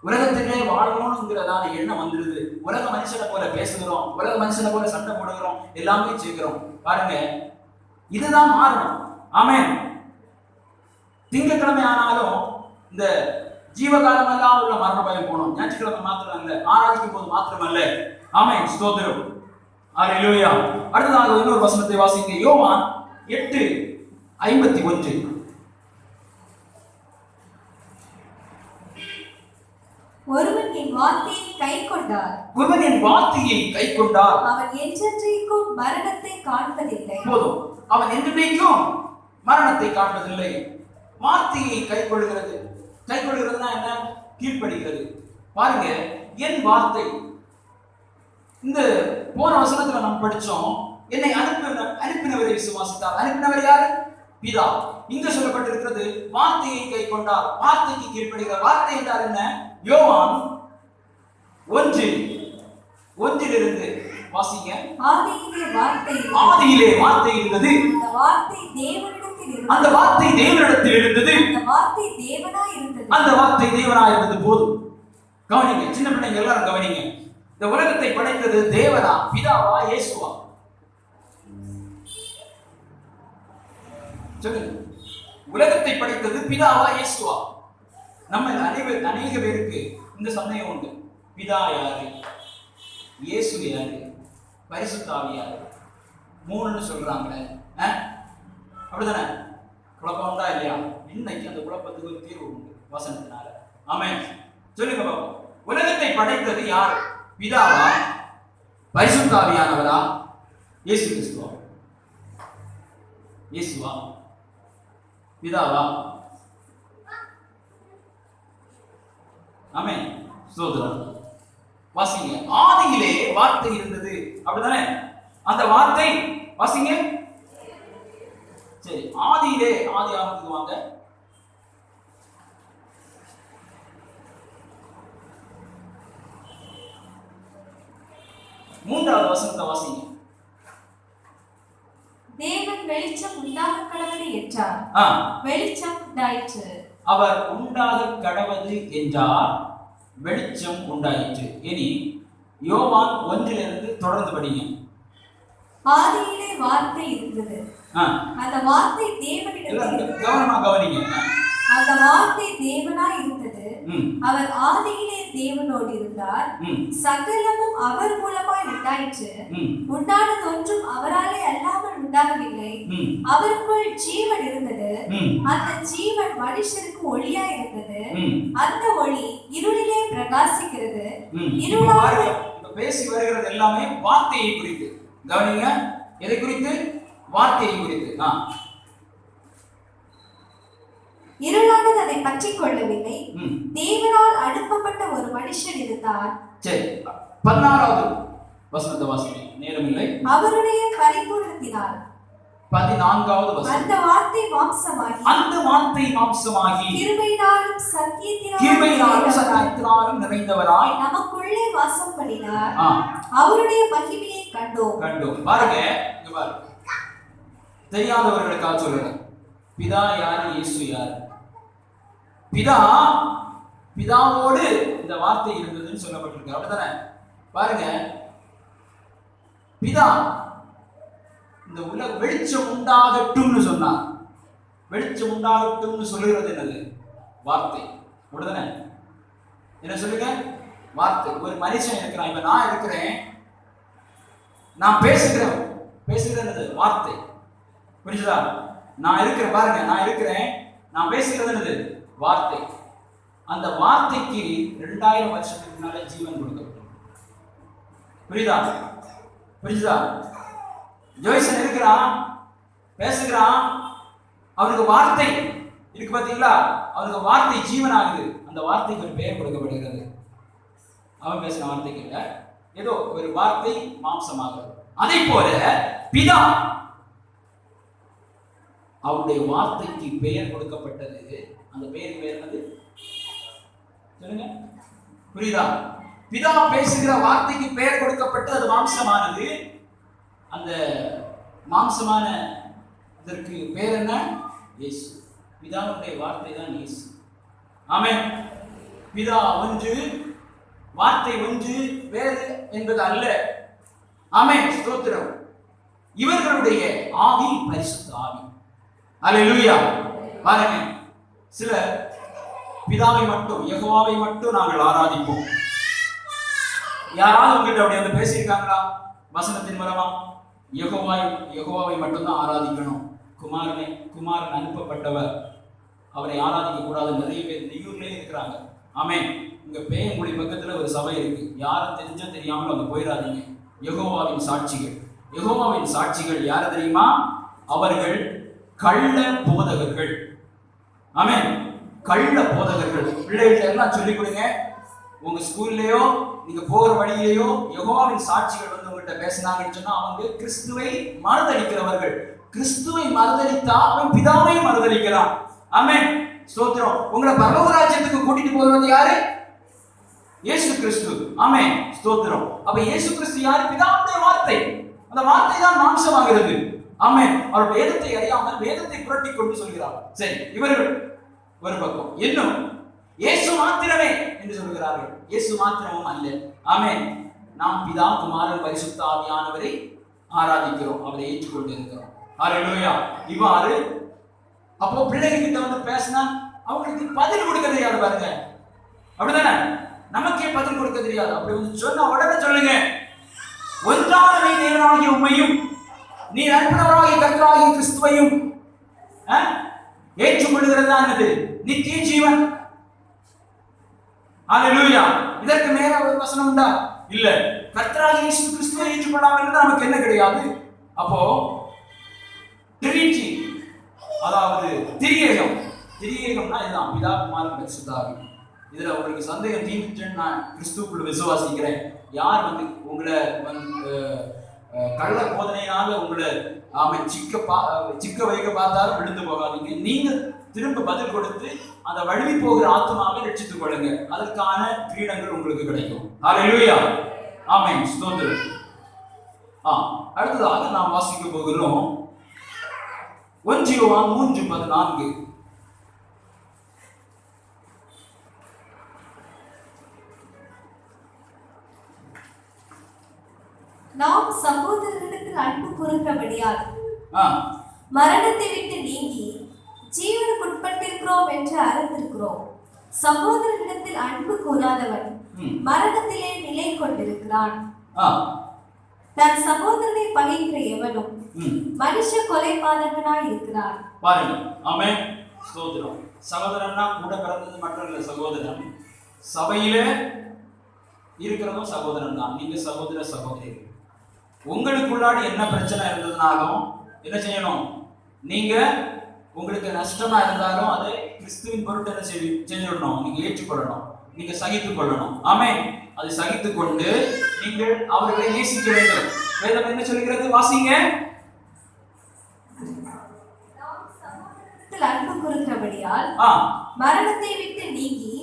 Speaker 1: உலகத்திலே வாழணும்ங்கிறதான எண்ணம் வந்துடுது. உலக மனுஷனை போல பேசுகிறோம், உலக மனுஷனை போல சண்டை போடுகிறோம், எல்லாமே செய்கிறோம். பாருங்க, இதுதான் மாறணும். ஆமென். திங்கட்கிழமை ஆனாலும் இந்த ஜீவகாலம் எல்லாம் உள்ள மரண பயம் போனோம். ஞாயிற்றுக்கிழமை மாத்திரம் அல்ல, ஆராய்க்கும் போது மாத்திரம் அல்ல. ஆமென். ஸ்தோத்திரம். ஹல்லேலூயா. அடுத்ததாக இன்னொரு வசனத்தை வாசிங்க. யோவான் 8:51.
Speaker 3: ஒருவன் என் வார்த்தையை கைக்கொண்டார்,
Speaker 1: ஒருவன் என் வார்த்தையை கைக்கொண்டார்,
Speaker 3: அவன் என்றென்றைக்கும் மரணத்தை காண்பதில்லை.
Speaker 1: போதும், அவன் என்றென்றைக்கும் மரணத்தை காண்பதில்லை. வார்த்தையை கைக்கொள்கிறது. கைக்கொள்கிறதுனா என்ன? கீழ்ப்படுகிறது. பாருங்க, என் வார்த்தை. இந்த போன வசனத்துல நாம் படிச்சோம், என்னை அனுப்பினவரை விசுவாசித்தார். அனுப்பினவர் யாரு? பிதா. இங்க சொல்லப்பட்டிருக்கிறது வார்த்தையை கைக்கொண்டார், வார்த்தைக்கு கீழ்ப்படுகிறார். வார்த்தை என்றால் என்ன? யோவான் 1:1 வாசிங்க.
Speaker 3: ஆதியிலே வார்த்தை
Speaker 1: இருந்தது,
Speaker 3: அந்த வார்த்தை தேவனிடத்தில் இருந்தது,
Speaker 1: அந்த வார்த்தை தேவனாய் இருந்தது. போதும், கவனிங்க சின்ன பிள்ளைங்க எல்லாரும் கவனிங்க. இந்த உலகத்தை படைத்தது தேவனா, பிதாவா, இயேசுவா? சொல்லுங்க. உலகத்தை படைத்தது பிதாவா, இயேசுவா? நம்ம அநேக பேருக்கு இந்த சந்தேகம் உண்டு. பிதா யாரு? இயேசு யாரு? பரிசுத்த ஆவி யாரு? 3ன்னு சொல்றாங்களே, அப்படிதானே? குழப்பம் உண்டா இல்லையா? இன்னைக்கு அந்த குழப்பத்துக்கு ஒரு தீர்வு உண்டு வசனத்தினால. ஆமென். சொல்லுங்க பாப்போம். உலகத்தை படைத்தது யார்? பிதாவா, பரிசுத்த ஆவியானவரா, இயேசு கிறிஸ்துவா? இயேசுவா, பிதாவா? ஆமென். ஸ்தோத்திரம். வாசிங்க. ஆதியிலே வார்த்தை இருந்தது, அப்படிதானே? அந்த வார்த்தை, வாசிங்க, சரி, ஆதியிலே, ஆதி ஆரம்பத்துக்கு வாங்க. மூன்றாவது வசனத்தை வாசிங்க.
Speaker 3: தேவன் வெளிச்சம் உண்டாக கடவுது என்றார், வெளிச்சம் உண்டாயிற்று.
Speaker 1: அவர் உண்டாக கடவது என்றார், வெளிச்சம் உண்டாயிற்று. இனி யோவான் 1 தொடர்ந்து படிங்க.
Speaker 3: ஆதியிலே வார்த்தை இருந்தது, அந்த வார்த்தை தேவனிடத்தில்,
Speaker 1: கவனமா கவனிங்க.
Speaker 3: அந்த வார்த்தை தேவனாய் இருந்தது, அவர் ஆதியிலே தேவனோடு இருந்தார், சகலமும் அவர் மூலமாய் உண்டாயிற்று, உண்டானது ஒன்றும் அவராலே அல்லாமல் உண்டாகவில்லை, அவருக்குள் ஜீவன் இருந்தது, அந்த ஜீவன் மனுஷருக்கு ஒளியாய் இருந்தது, அந்த ஒளி இருளிலே பிரகாசிக்கிறது, இருளாக.
Speaker 1: பேசி வருகிறது எல்லாமே வார்த்தையை குறித்து. கவனிங்க, எதை குறித்து? வார்த்தையை குறித்து.
Speaker 3: இருளானது அதை பற்றிக் கொள்ளவில்லை, தேவனால் அனுப்பப்பட்ட ஒரு மனுஷன் இருந்தார்.
Speaker 1: சரி, 16வது வசனத்தை வாசிங்க, நேரமில்லை.
Speaker 3: அவருடைய பரிபூரணத்தினால்
Speaker 1: 14வது வசனம்.
Speaker 3: அந்த வார்த்தை மாம்சமாகி,
Speaker 1: அந்த வார்த்தை மாம்சமாகி
Speaker 3: கிருபையினாலும் சத்தியத்தினாலும்
Speaker 1: நிறைந்தவராய்
Speaker 3: நமக்குள்ளே வாசம் பண்ணினார், அவருடைய மகிமையை கண்டோம்.
Speaker 1: பாருங்க, இங்க பாருங்க, தெரியாதவர்களுக்காக சொல்லுங்க. பிதா யாரு? இயேசு யாரு? பிதாவோடு இந்த வார்த்தை இருந்ததுன்னு சொல்லப்பட்டிருக்கு, அப்படித்தானே? பாருங்க, பிதா இந்த உலக வெளிச்சம் உண்டாகட்டும்னு சொன்னார். வெளிச்சம் உண்டாகட்டும்னு சொல்லுகிறது என்னது? வார்த்தை, அப்படிதானே? என்ன சொல்லுங்க? வார்த்தை. ஒரு மனுஷன் இருக்கிறான், இப்ப நான் இருக்கிறேன், நான் பேசுகிறது வார்த்தை. புரிஞ்சுதா? நான் இருக்கிறேன், பாருங்க, நான் இருக்கிறேன், நான் பேசுகிறது என்னது? வார்த்தை. அந்த வார்த்தைக்கு 2000 வருஷத்துக்கு முன்னால ஜீவன் கொடுக்கப்பட்டது. புரியுதா? ஜோய்சன் இருக்கிறான், பேசுகிறான், அவனுக்கு வார்த்தை இருக்கு, பாத்தீங்களா? அவனுக்கு வார்த்தை ஜீவன் ஆகுது. அந்த வார்த்தைக்கு ஒரு பெயர் கொடுக்கப்படுகிறது. அவன் பேசின வார்த்தைக்கு இல்ல, ஏதோ ஒரு வார்த்தை மாம்சமாகிறது. அதே போல பிதா, அவருடைய வார்த்தைக்கு பெயர் கொடுக்கப்பட்டது. அந்த பெயருக்கு பேர் என்னது? சொல்லுங்க. புரியுதா? பிதா பேசுகிற வார்த்தைக்கு பெயர் கொடுக்கப்பட்டு அது மாம்சமானது. அந்த மாம்சமான இதற்கு பேர் என்ன? இயேசு. பிதாவுடைய வார்த்தை தான் இயேசு. ஆமென். பிதா ஒன்று, வார்த்தை ஒன்று, வேறு என்பது அல்ல. ஆமென், ஸ்தோத்திரம். இவர்களுடைய ஆவி பரிசுத்த ஆவி. அல்லேலூயா. பாருங்க, சில பிதாவை மட்டும், யெகோவாவை மட்டும் நாங்கள் ஆராதிப்போம். யாராவது உங்ககிட்ட அப்படி வந்து பேசியிருக்காங்களா வசனத்தின் மூலமா? யெகோவாவை மட்டும்தான் ஆராதிக்கணும். குமாரன் அனுப்பப்பட்டவர், அவரை ஆராதிக்க கூடாது. நிறைய பேர் நெய்யூர்லயே இருக்கிறாங்க. ஆமென். இங்க பேயங்குடி பக்கத்துல ஒரு சபை இருக்கு, யாரும் தெரிஞ்சா தெரியாமல் அங்க போயிடாதீங்க. யெகோவாவின் சாட்சிகள் யாரு தெரியுமா? அவர்கள் கள்ள போதகர்கள். ஆமென், கள்ள போதகர்கள். பிள்ளைகள் எல்லாம் சொல்லிக் கொடுங்க. உங்க ஸ்கூல்லயோ நீங்க போகிற வழியிலேயோ யெகோவாவின் சாட்சிகள் வந்து உங்கள்கிட்ட பேசினாங்கன்னு சொன்னா அவங்க கிறிஸ்துவை மறுதலிக்கிறவர்கள். கிறிஸ்துவை மறுதலித்தா அவன் பிதாவை மறுதலிக்கிறான். ஆமென், ஸ்தோத்திரம். உங்களை பரலோக ராஜ்யத்துக்கு கூட்டிட்டு போகிறது யாரு? இயேசு கிறிஸ்து. ஆமென், ஸ்தோத்திரம். அப்ப இயேசு கிறிஸ்து யாரு? பிதாவுடைய வார்த்தை. அந்த வார்த்தை தான் மாம்சமாகிறது. ஆமென். அவர் வேதத்தை அறியாமல் வேதத்தை புரட்டி கொண்டு சொல்கிறார். சரி, இவர்கள் ஒரு பக்கம். இன்னும் இயேசு மாத்திரமே என்று சொல்கிறார்கள். இயேசு மாத்திரமும் அல்ல. ஆமென். நாம் பிதா, குமாரன், பரிசுத்த ஆவியானவரை ஆராதிக்கிறோம், அவரை ஏற்றுக்கொண்டு இருக்கிறோம். ஹல்லேலூயா. இவ்வாறு அப்போ பிள்ளைங்க கிட்ட வந்து பேசினா அவங்களுக்கு பதில் கொடுக்க தெரியாது. பாருங்க, அப்படிதானே? நமக்கே பதில் கொடுக்க தெரியாது. அப்படி வந்து சொன்ன உடனே சொல்லுங்க, ஒன்றானவை தேவனாகிய உம்மையும் நீ அனுப்பினவராகிய கர்த்தராகிய கிறிஸ்துவையும் ஏற்றுக்கொள்கிறது என்னது? நித்திய ஜீவன். ஹல்லேலூயா. இதற்கு மேல ஒரு வசனம் உண்டா? இல்ல. கர்த்தராகிய இயேசு கிறிஸ்துவை ஏற்றுக்கொள்ளாமல் இருந்தா நமக்கு என்ன கிடையாது? அப்போ ட்ரினிட்டி, அதாவது திரியேகம்னா இதுதான், பிதா, குமாரன், பரிசுத்த ஆவி. இதுல உங்களுக்கு சந்தேகம் தீர்ந்துச்சுன்னு நான் கிறிஸ்துவுக்குள்ள விசுவாசிக்கிறேன். யார் வந்து உங்களை கள்ள போதனையினால உங்களை சிக்க வைக்க பார்த்தாலும் விழுந்து போகாதீங்க. நீங்க திரும்ப பதில் கொடுத்து அந்த வழுவி போகிற ஆத்மாவை ரட்சித்துக் கொள்ளுங்க. அதற்கான கிரீடங்கள் உங்களுக்கு கிடைக்கும். ஹல்லேலூயா, ஆமென், ஸ்தோத்திரம். அடுத்ததாக நாம் வாசிக்க போகிறோம் 1 யோவான் 3:14.
Speaker 3: நாம் சகோதரரிடத்தில் அன்பு கூறுகிறபடியால் மரணத்தை விட்டு நீங்கி ஜீவனுக்கு உட்பட்டிருக்கிறோம் என்று அறிந்திருக்கிறோம். சகோதரரிடத்தில் அன்பு கூறாதவன் மரணத்திலே நிலை கொண்டிருக்கிறான். தன் சகோதரனை பகைக்கிற எவனும் மனுஷ கொலைபாதகனாய் இருக்கிறான்.
Speaker 1: பாருங்க, ஆமென், ஸ்தோத்திரம். சகோதரன்னா கூட பிறந்தது மட்டும் இல்ல, சகோதரன் சபையிலே இருக்கிறதும் சகோதரன் தான். நீங்க சகோதர சகோதரிகள். உங்களுக்குள்ளாடி என்ன பிரச்சனை இருந்ததுனாலும் என்ன செய்யணும்? நீங்க உங்களுக்கு நஷ்டமா இருந்தாலும் அதை கிறிஸ்துவின் பொருட்டு என்ன செஞ்சிடணும்? நீங்க ஏற்றுக்கொள்ளணும், நீங்க சகித்துக் கொள்ளணும். ஆமென். அதை சகித்துக் கொண்டு நீங்கள் அவர்களை நேசிக்க வேண்டும். வேதம் என்ன சொல்கிறது? வாசிங்க.
Speaker 3: அன்பு கூறுகிறபடியால் மரணத்தை விட்டு நீங்கி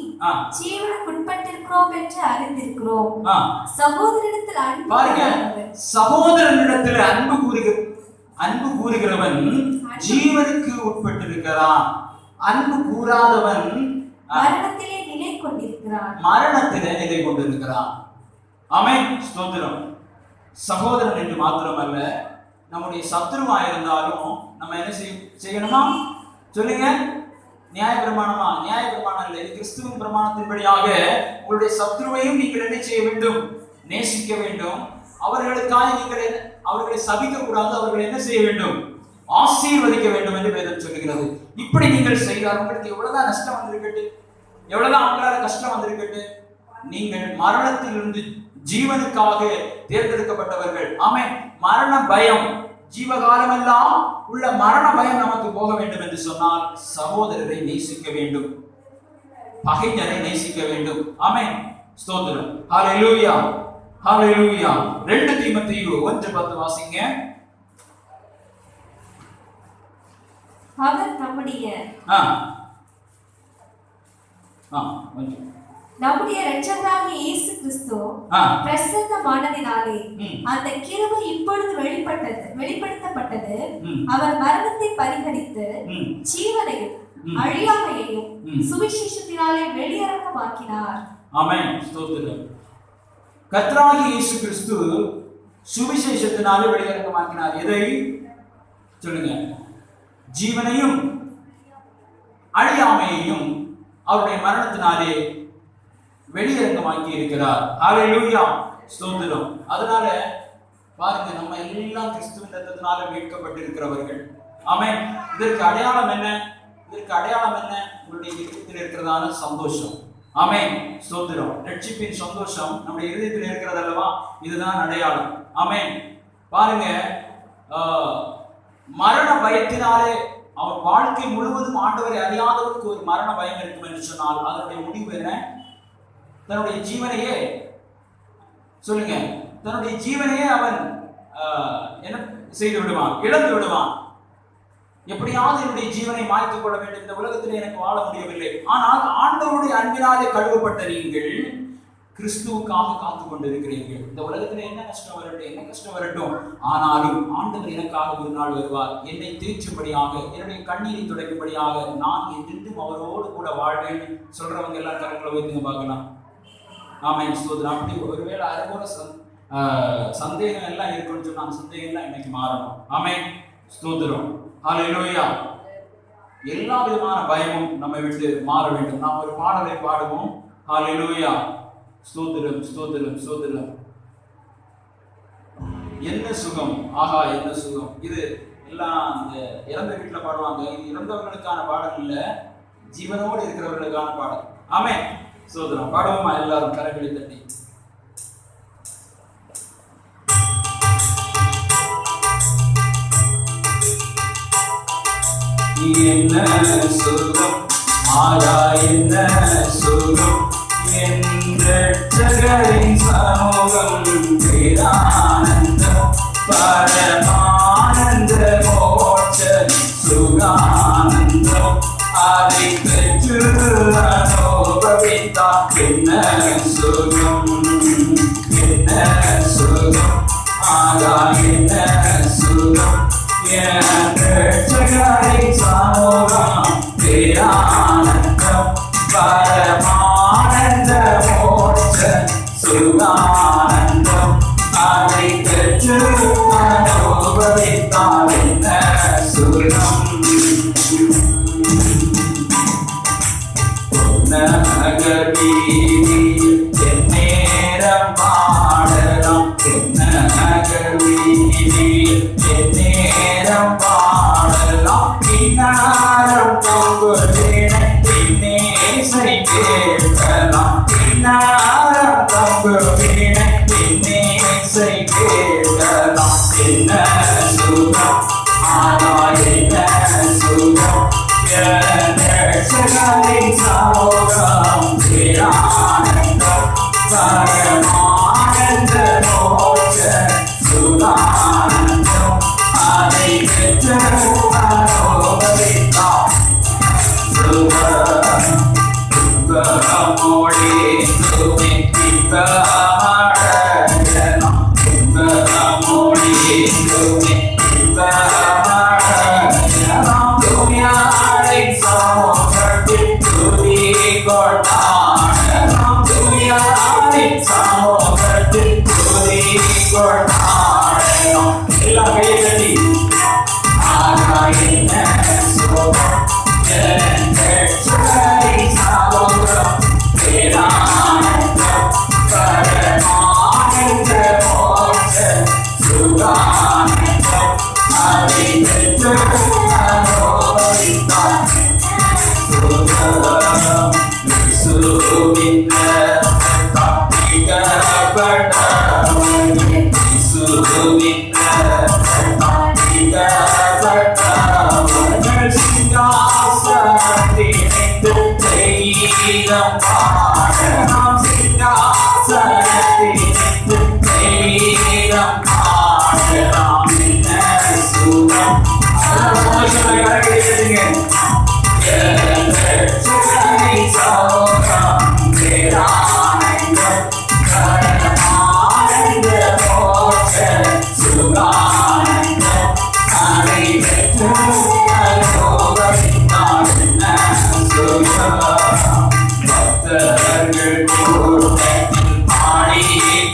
Speaker 3: ஜீவனுக்கு உட்பட்டிருக்கிறோம் என்று அறிந்திருக்கிறோம். சகோதரனிடத்தில் அன்பு
Speaker 1: பாருங்க, சகோதரனிடத்தில் அன்பு கூறுகிறவன் ஜீவனுக்கு உட்பட்டிருக்கிறான். அன்பு கூறாதவன்
Speaker 3: மரணத்திலே நிலை கொண்டிருக்கிறான்.
Speaker 1: ஆமென், ஸ்தோத்திரம். சகோதரன் என்று மாத்திரமல்ல, நம்முடைய சத்துருவா இருந்தாலும் நம்ம என்ன செய்யணுமா? சொல்லுங்க. நியாயப்பிரமாணமா? நியாயப்பிரமாணம் இல்லை, இது கிறிஸ்துவின் பிரமாணத்தின்படியாக உங்களுடைய சத்துருவையும் நீங்கள் என்ன செய்ய வேண்டும்? நேசிக்க வேண்டும். அவர்களுக்காக நீங்கள் அவர்களை சபிக்க கூடாது, அவர்களை என்ன செய்ய வேண்டும்? ஆசீர்வதிக்க வேண்டும் என்று வேதம் சொல்லுகிறது. இப்படி நீங்கள் செய்தால் உங்களுக்கு எவ்வளவுதான் நஷ்டம் வந்திருக்கட்டு, எவ்வளவுதான் அவங்களால கஷ்டம் வந்திருக்கட்டு, நீங்கள் மரணத்திலிருந்து ஜீவனுக்காக தேர்ந்தெடுக்கப்பட்டவர்கள். ஆமென். மரண பயம், ஜீவகாலம் எல்லாம் உள்ள மரண பயம் நமக்கு போக வேண்டும் என்று சொன்னால் சகோதரரை நேசிக்க வேண்டும், பகைஞரை நேசிக்க வேண்டும். ஆமென், ஸ்தோத்திரம். ஹல்லேலூயா, ஹல்லேலூயா. 2 தீமோத்தேயு 1:10 வாசிங்க.
Speaker 3: அவர் நம்முடைய இரட்சகராகிய இயேசு கிறிஸ்து பிரசன்னமானதினாலே அந்த கிருபை இப்பொழுது வெளிப்படுத்தப்பட்டது. அவர் மரணத்தை பரிகரித்து ஜீவனையும் அழியாமையையும் சுவிசேஷத்தினாலே வெளியரங்கமாக்கினார்.
Speaker 1: ஆமென், ஸ்தோத்திரம். கர்த்தராகிய இயேசு கிறிஸ்து சுவிசேஷத்தினாலே வெளியரங்கமாக்கினார். எதை சொல்லுங்க? ஜீவனையும் அழியாமையையும் அவருடைய மரணத்தினாலே வெளியரங்கமாக்கி இருக்கிறார். ஹல்லேலூயா, ஸ்தோத்திரம். அதனால பாருங்க, நம்ம எல்லாம் கிறிஸ்துவின் இரத்தத்தினால மீட்கப்பட்டிருக்கிறவர்கள். ஆமென். இதற்கு அடையாளம் என்ன? உங்களுடைய இதயத்தில் இருக்கிறதான சந்தோஷம். ஆமென், ஸ்தோத்திரம். ரட்சிப்பின் சந்தோஷம் நம்முடைய இதயத்தில் இருக்கிறது அல்லவா? இதுதான் அடையாளம். ஆமென். பாருங்க, மரண பயத்தினாலே அவன் வாழ்க்கை முழுவதும் ஆண்டவரை அறியாதவருக்கு ஒரு மரண பயம் இருக்கும் என்று சொன்னால் அதனுடைய முடிவு என்ன? தன்னுடைய ஜீவனையே, சொல்லுங்க, தன்னுடைய ஜீவனையே அவன் என்ன செய்து விடுவான்? இழந்து விடுவான். எப்படியாவது என்னுடைய ஜீவனை மாய்த்துக் கொள்ள வேண்டும், இந்த உலகத்தில் எனக்கு வாழ முடியவில்லை. ஆனால் ஆண்டவருடைய அன்பினாலே கழுவப்பட்ட நீங்கள் கிறிஸ்துவுக்காக காத்து கொண்டிருக்கிறீர்கள். இந்த உலகத்தில் என்ன கஷ்டம் வரட்டும், ஆனாலும் ஆண்டவர் எனக்காக ஒரு நாள் வருவார், என்னை தேய்ச்சும்படியாக, என்னுடைய கண்ணீரை துடைக்கும்படியாக நான் என்றென்றும் அவரோடு கூட வாழ்வேன். சொல்றவங்க எல்லாம் கரங்களை வைத்துங்க பார்க்கலாம். ஆமென், ஸ்தோத்திரம். அப்படி ஒருவேளை அதுபோல சந்தேகம் எல்லாம் இருக்குன்னு சொன்னா அந்த சந்தேகம் எல்லாம் இன்னைக்கு மாறணும். ஆமென், ஸ்தோத்திரம். ஹல்லேலூயா. எல்லா விதமான பயமும் நம்மை விட்டு மாற வேண்டும். நாம் ஒரு பாடலை பாடுவோம். ஹல்லேலூயா, ஸ்தோத்திரம், ஸ்தோத்திரம், ஸ்தோத்திரம். என்ன சுகம், ஆஹா என்ன சுகம். இது எல்லாம் அந்த இறந்த வீட்டுல பாடுவாங்க. இது இறந்தவர்களுக்கான பாடல் இல்ல, ஜீவனோடு இருக்கிறவர்களுக்கான பாடல். ஆமென், ஸ்தோத்திரம். பாடுவோமா எல்லாரும் கரங்களை தட்டி? என்ன சுகம், ஆஹா என்ன சுகம், என் இரட்சகரின் சமூகம் பேரானந்தம். பரமானந்த மோட்ச சுகானந்தம் அதை பெற்று அனுபவித்தால் என்ன சுகம், என்ன சுகம், ஆகா என்ன சுகம், என் ரட்சகரின் சமூகம் பேரானந்தம் பரமானந்த மோட்ச சுகானந்தம் அதை பெற்று அனுபவித்தால் என்ன சுகம். நகர்வீதியில் நேரம் பாடலாம், நகர்வீதியில் நேரம் பாடலாம், கிண்ணாரம் பொங்குவேனை நேசை கேட்கலாம், கிண்ணாரம் பொங்குவேனை நேசை கேட்கலாம். என்ன சுகம், ஆனா என்ன சுகம், ரட்சகரின் சமூகம் பேரானந்தம் பரமானந்த மோட்ச சுகானந்தம் அதை பெற்று அனுபவித்தால் சுகம். துன்பமோடே துணிப்படலாம், துன்பமோடே துணிப்படலாம், துணியாரின் சமூகத்தில் துதி கொண்டாடலாம், துணியாரின் சமூகத்தில் துதி கொண்டாடலாம். எல்லாம் கையை தட்டி ஆகா என்ன சுகம், ரட்சகரின் சமூகம் பேரானந்தம் பரமானந்த மோட்ச சுகானந்தம் அதை பெற்று அனுபவித்தால் சுகம். இயேசுவின் இரத்தம் தீர்க்கப்பட்டவனே, இயேசுவின் இரத்தம் தீர்க்கப்பட்டவனே, சிங்காசனத்தினின்று தெய்வீகம் பாடலாம், சிங்காசனத்தினின்று தெய்வீகம் பாடலாம். என்ன சுகம், ரட்சகரின் சமூகம் பேரானந்தம் பரமானந்த மோட்ச சுகானந்தம் அதை பெற்று அனுபவித்தால் என்ன சுகம். பக்தர்கள் கூட்டத்தில் பாடி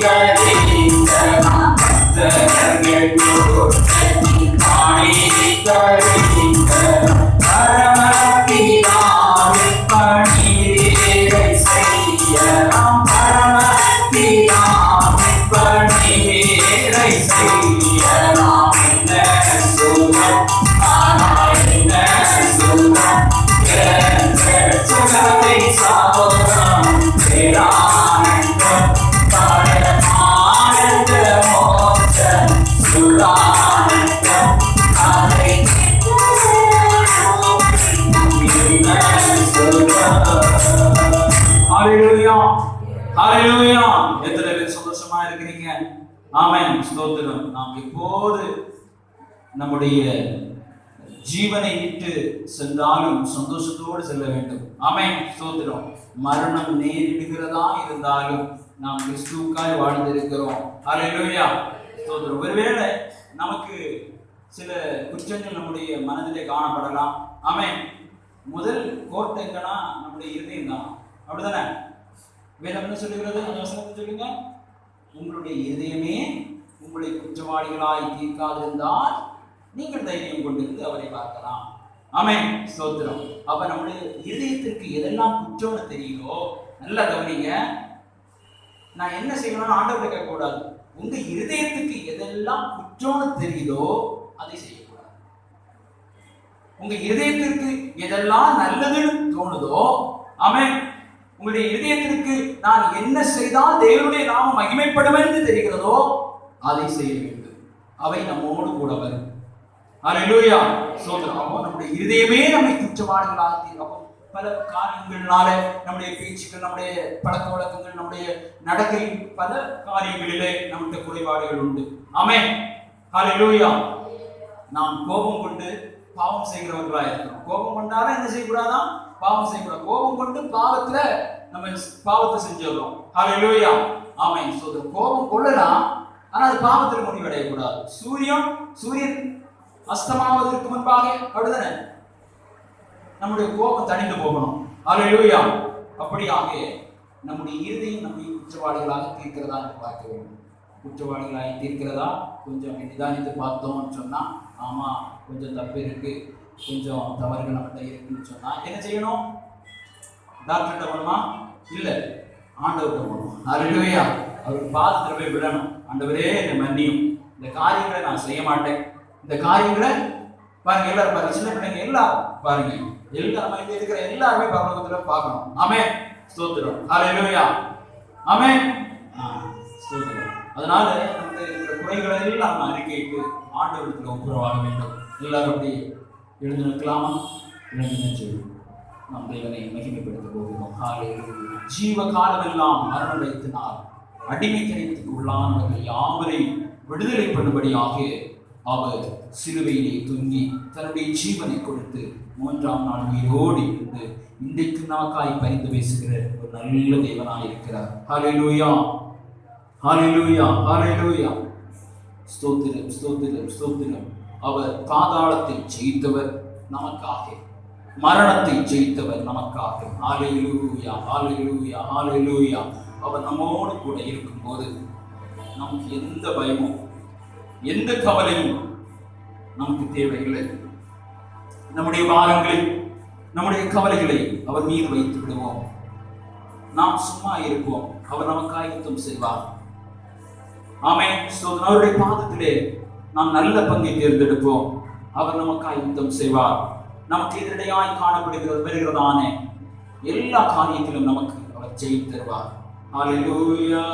Speaker 1: கழிக்கலாம், பக்தர்கள் கூட்டத்தில் பாடி கழிக்கலாம், பரமபிதாவின் பணியை செய்யலாம், பரமபிதாவின் பணியை செய்யலாம். என்ன சுகம், ஆனா என்ன சுகம், ரட்சகரின் சமூகம் பேரானந்தம் பரமானந்த மோட்ச சுகானந்தம் அதை ஹalleluya, ஹalleluya. எத்தனை பேர் சந்தோஷமா இருக்கிறீங்க? ஆமென், ஸ்தோத்திரம். நாம் எப்போது நம்முடைய ஜீவனை விட்டு சென்றாலும் சந்தோஷத்தோடு செல்ல வேண்டும். ஆமென், ஸ்தோத்திரம். மரணம் நேரிடுகிறதா இருந்தாலும் நாம் கிறிஸ்துவுக்காய் வாழ்ந்திருக்கிறோம். ஹalleluya, ஸ்தோத்திரம். ஒருவேளை நமக்கு சில குற்றங்கள் நம்முடைய மனதிலே காணப்படலாம். ஆமென். முதல் கோர்ட் எங்கன்னா நம்முடைய இருதயம் தான். அப்படிதானே? வேதம் என்ன சொல்லுகிறது? அந்த வசனத்தை சொல்லுங்க. உங்களுடைய இதயமே உங்களை குற்றவாளிகளாய் தீர்க்காதிருந்தால் நீங்கள் தைரியம் கொண்டிருந்து அவரை பார்க்கலாம். ஆமென், ஸ்தோத்திரம். அப்ப நம்முடைய இதயத்திற்கு எதெல்லாம் குற்றம்னு தெரியுதோ, நல்லா கவனிங்க. நான் என்ன செய்யணும்னு ஆண்டவரை கேட்கக்கூடாது. உங்க இருதயத்துக்கு எதெல்லாம் குற்றம்னு தெரியுதோ அதை செய்யக்கூடாது. உங்க இருதயத்திற்கு எதெல்லாம் நல்லதுன்னு தோணுதோ, ஆமென், உங்களுடைய இதயத்திற்கு நான் என்ன செய்தால் தேவனுடைய நாமம் மகிமைப்படும் என்று தெரிகிறதோ அதை செய்ய வேண்டும். அவை நம்மோடு கூட வரும். ஹalleluya, ஸ்தோத்திரம். அப்போ நம்முடைய இருதயமே நம்மை குற்றவாளிகளாக்கி, அப்போ பல காரியங்களால நம்முடைய பேச்சுக்கள், நம்முடைய பழக்க வழக்கங்கள், நம்முடைய நடக்கை, பல காரியங்களிலே நம்முடைய குறைபாடுகள் உண்டு. ஆமென். ஹல்லேலூயா. நாம் கோபம் கொண்டு பாவம் செய்கிறவர்களா இருக்கிறோம். கோபம் கொண்டாலும் என்ன செய்யக்கூடாதான்? பாவம் செய்யக்கூடாது. கோபம் கொண்டு பாவத்துல நம்ம பாவத்தை செஞ்சிடறோம். ஹல்லேலூயா. ஆமென். கோபம் கொள்ளலாம், ஆனா அது பாவத்தில் முடிவடையக்கூடாது. சூரியன் அஸ்தமாவதற்கு முன்பாக அப்படிதானே நம்முடைய கோபம் தணிந்து போகணும். ஹல்லேலூயா. அப்படியாக நம்முடைய இருதயம் நம்மை குற்றவாளிகளாக தீர்க்கிறதா பார்க்க வேண்டும். குற்றவாளிகளாக தீர்க்கிறதா கொஞ்சம் நிதானித்து பார்த்தோம்னு சொன்னா, ஆமா கொஞ்சம் தப்பு இருக்கு, கொஞ்சம் தவறுகள் நம்மகிட்ட இருக்குன்னு சொன்னா என்ன செய்யணும்? டாக்டர்கிட்ட போகணுமா? இல்ல, ஆண்டவர்கிட்ட போகணும். ஹல்லேலூயா. அவருக்கு பாதத்துல போய் விடணும். ஆண்டவரே என்னை மன்னியும், இந்த காரியங்களை நான் செய்ய மாட்டேன். இந்த காரியங்களை பாருங்க, எல்லாரும் பாருங்க, சின்ன பிள்ளைங்க எல்லாரும் பாருங்க, எல்லாரும் இங்க இருக்கிற எல்லாருமே பரலோகத்துல பார்க்கணும். ஆமென். ஸ்தோத்திரம். ஹல்லேலூயா. ஆமென். ஸ்தோத்திரம். அதனால நம்ம இருக்கிற குறைகளை எல்லாம் நம்ம அறிக்கைக்கு ஆண்டவருக்கு ஒப்புரவாக வேண்டும். எல்லாரும் அப்படி எழுந்து நிற்கலாமா? எழுந்து நின்று நம் தேவனை மகிமைப்படுத்த போகிறோம். ஹல்லேலூயா. ஜீவ காலமெல்லாம் மரண பயத்தினால் அடிமைத்தனத்துக்கு உள்ளானவர்கள் யாவரையும் விடுதலை பண்ணும்படியாக அவர் சிலுவையிலே தொங்கி தன்னுடைய ஜீவனை கொடுத்து 3ஆம் நாள் உயிரோடு இருந்து இன்றைக்கு நமக்காய் பரிந்து பேசுகிற ஒரு நல்ல தேவனாய் இருக்கிறார். ஹல்லேலூயா. ஹல்லேலூயா. ஹல்லேலூயா. ஸ்தோத்திரம், ஸ்தோத்திரம், ஸ்தோத்திரம். அவர் பாதாளத்தை ஜெயித்தவர் நமக்காக, மரணத்தை ஜெயித்தவர் நமக்காக. ஹல்லேலூயா. ஹல்லேலூயா. ஹல்லேலூயா. அவர் நம்மோடு கூட இருக்கும்போது நமக்கு எந்த பயமும் எந்த கவலையும் நமக்கு தேவையில்லை. நம்முடைய பாரங்களை, நம்முடைய கவலைகளை அவர் மீது வைத்து விடுவோம். நாம் சும்மா இருப்போம், அவர் நமக்காக யுத்தம் செய்வார். ஆமென். அவருடைய பாதத்திலே நாம் நல்ல பங்கை தேர்ந்தெடுப்போம். அவர் நமக்காக யுத்தம் செய்வார். நமக்கு எதிரடையாய் வருகிறதான எல்லா காரியத்திலும் நமக்கு அவர் ஜெயம் தருவார். ஹல்லேலூயா.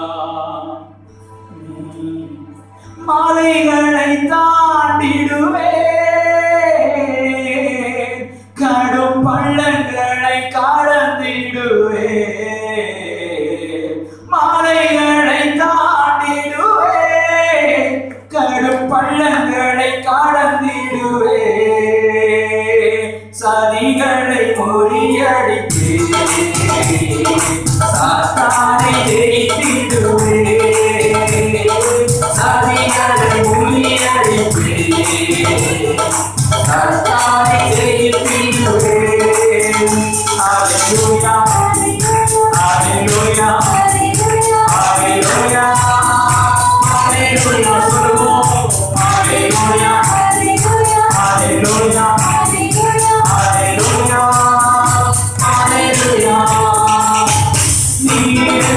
Speaker 1: மலைகளை தாண்டிடுவேன், கடும் பள்ளங்களை கடந்திடுவேன். மலைகளை தாண்டிடுவேன், கடும் பள்ளங்களை கடந்திடுவேன். சதிகளை முறியடிப்பேன், சாத்தானை ஜெயித்திடுவேன். சதிகளை முறியடிப்பேன், சாத்தானை ஜெயித்திடுவேன். ஹல்லேலூயா. ஹல்லேலூயா. ஹல்லேலூயா. ஹல்லேலூயா. சொல்லுவோம். ஹல்லேலூயா. ஹல்லேலூயா. ஹல்லேலூயா. ஹல்லேலூயா. நீரோடு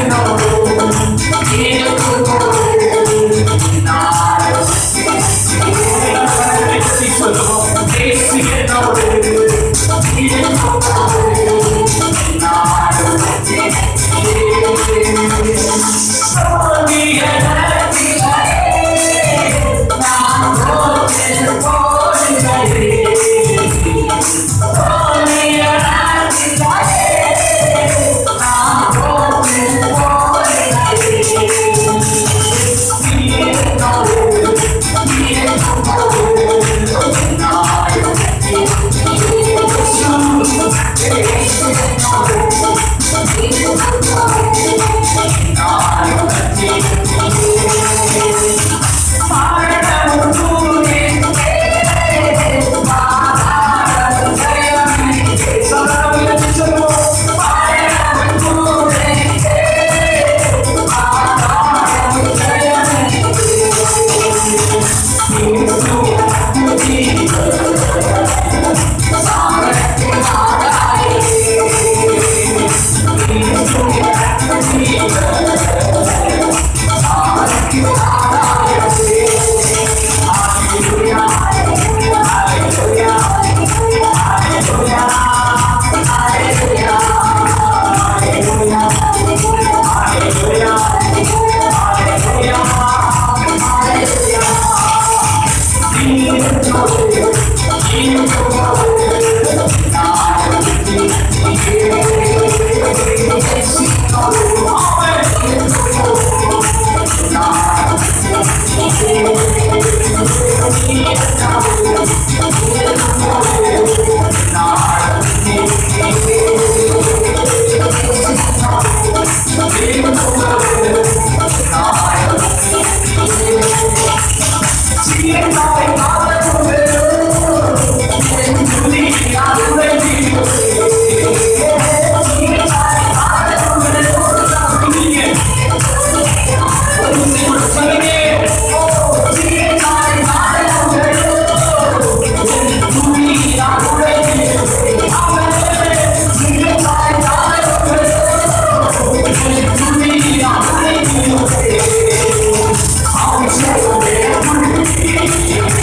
Speaker 5: I'm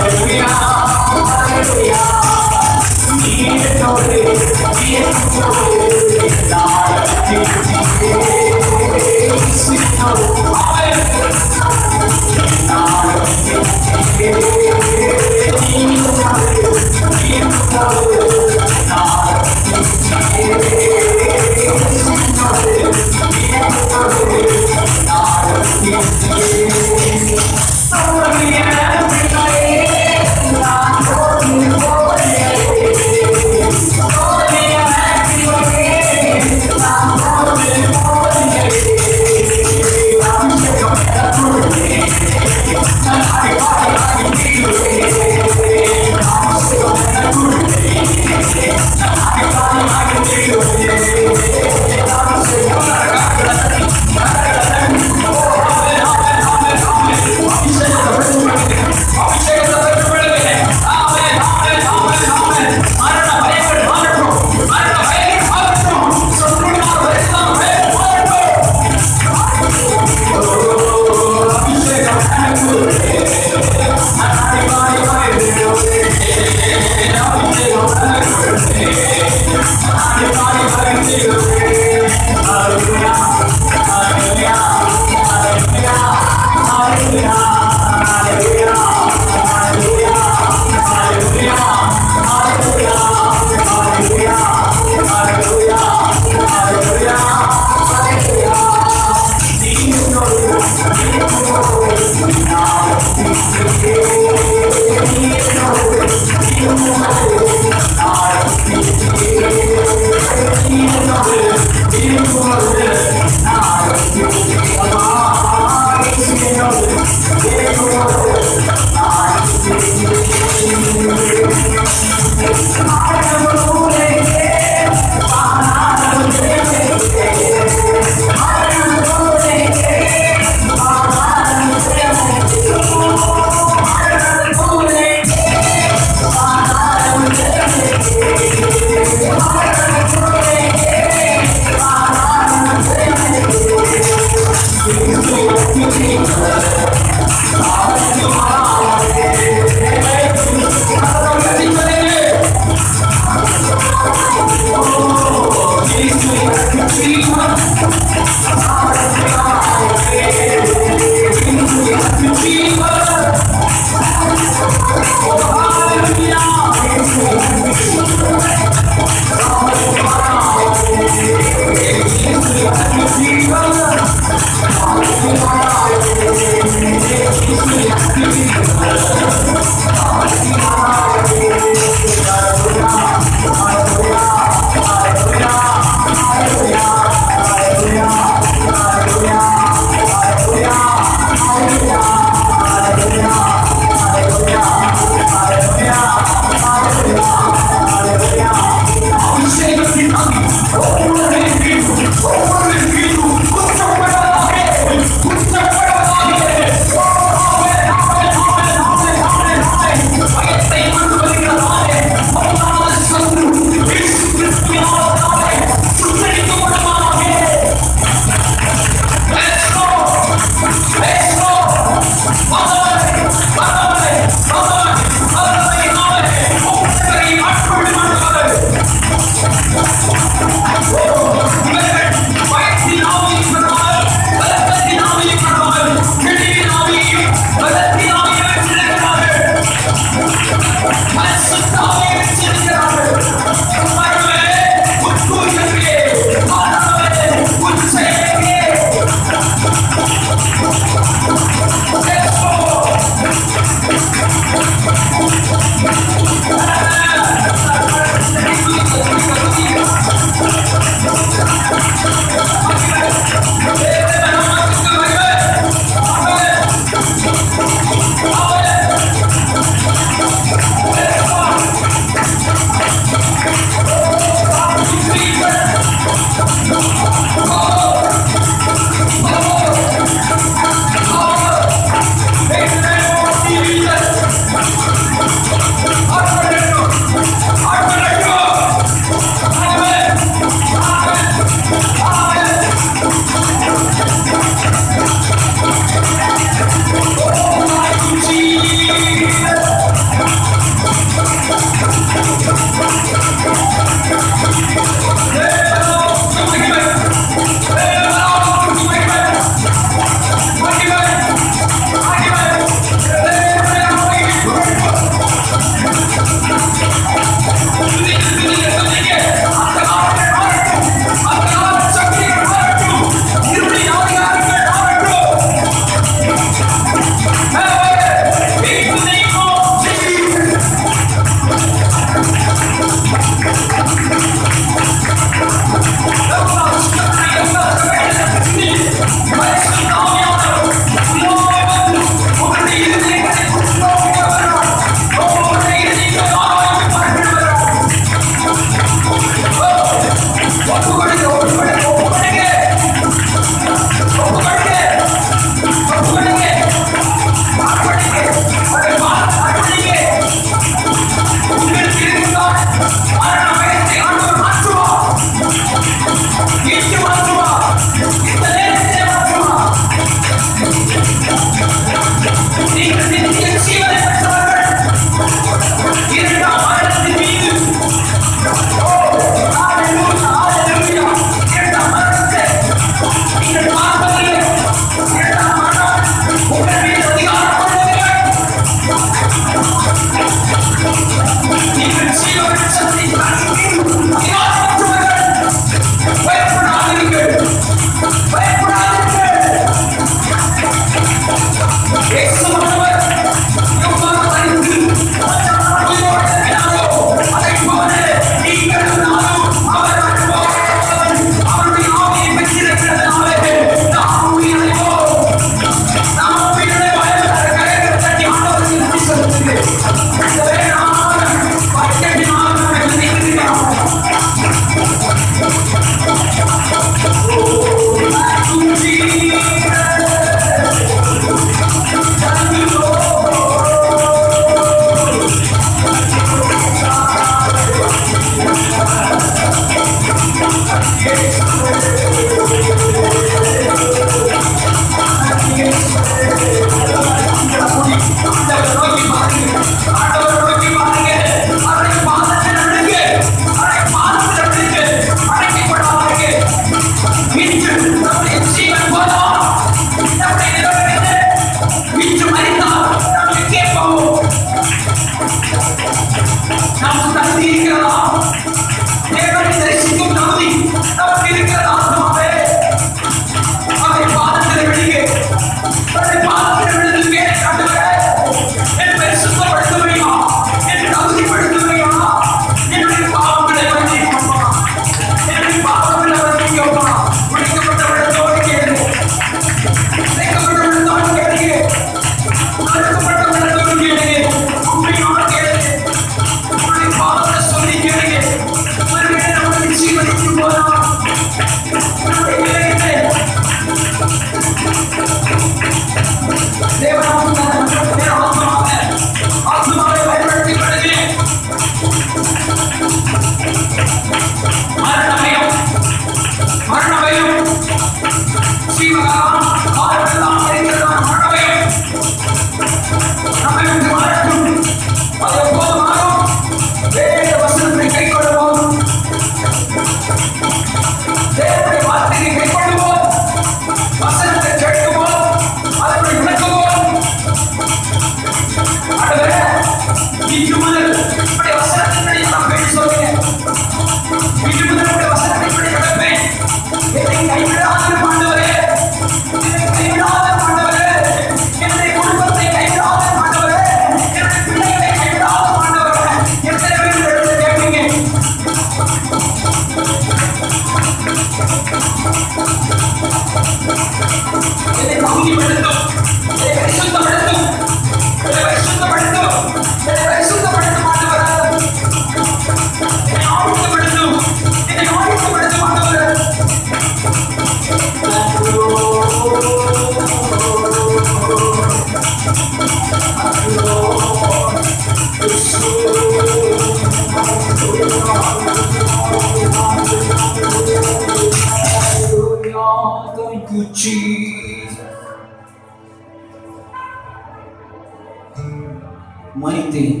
Speaker 1: மரித்தேன்,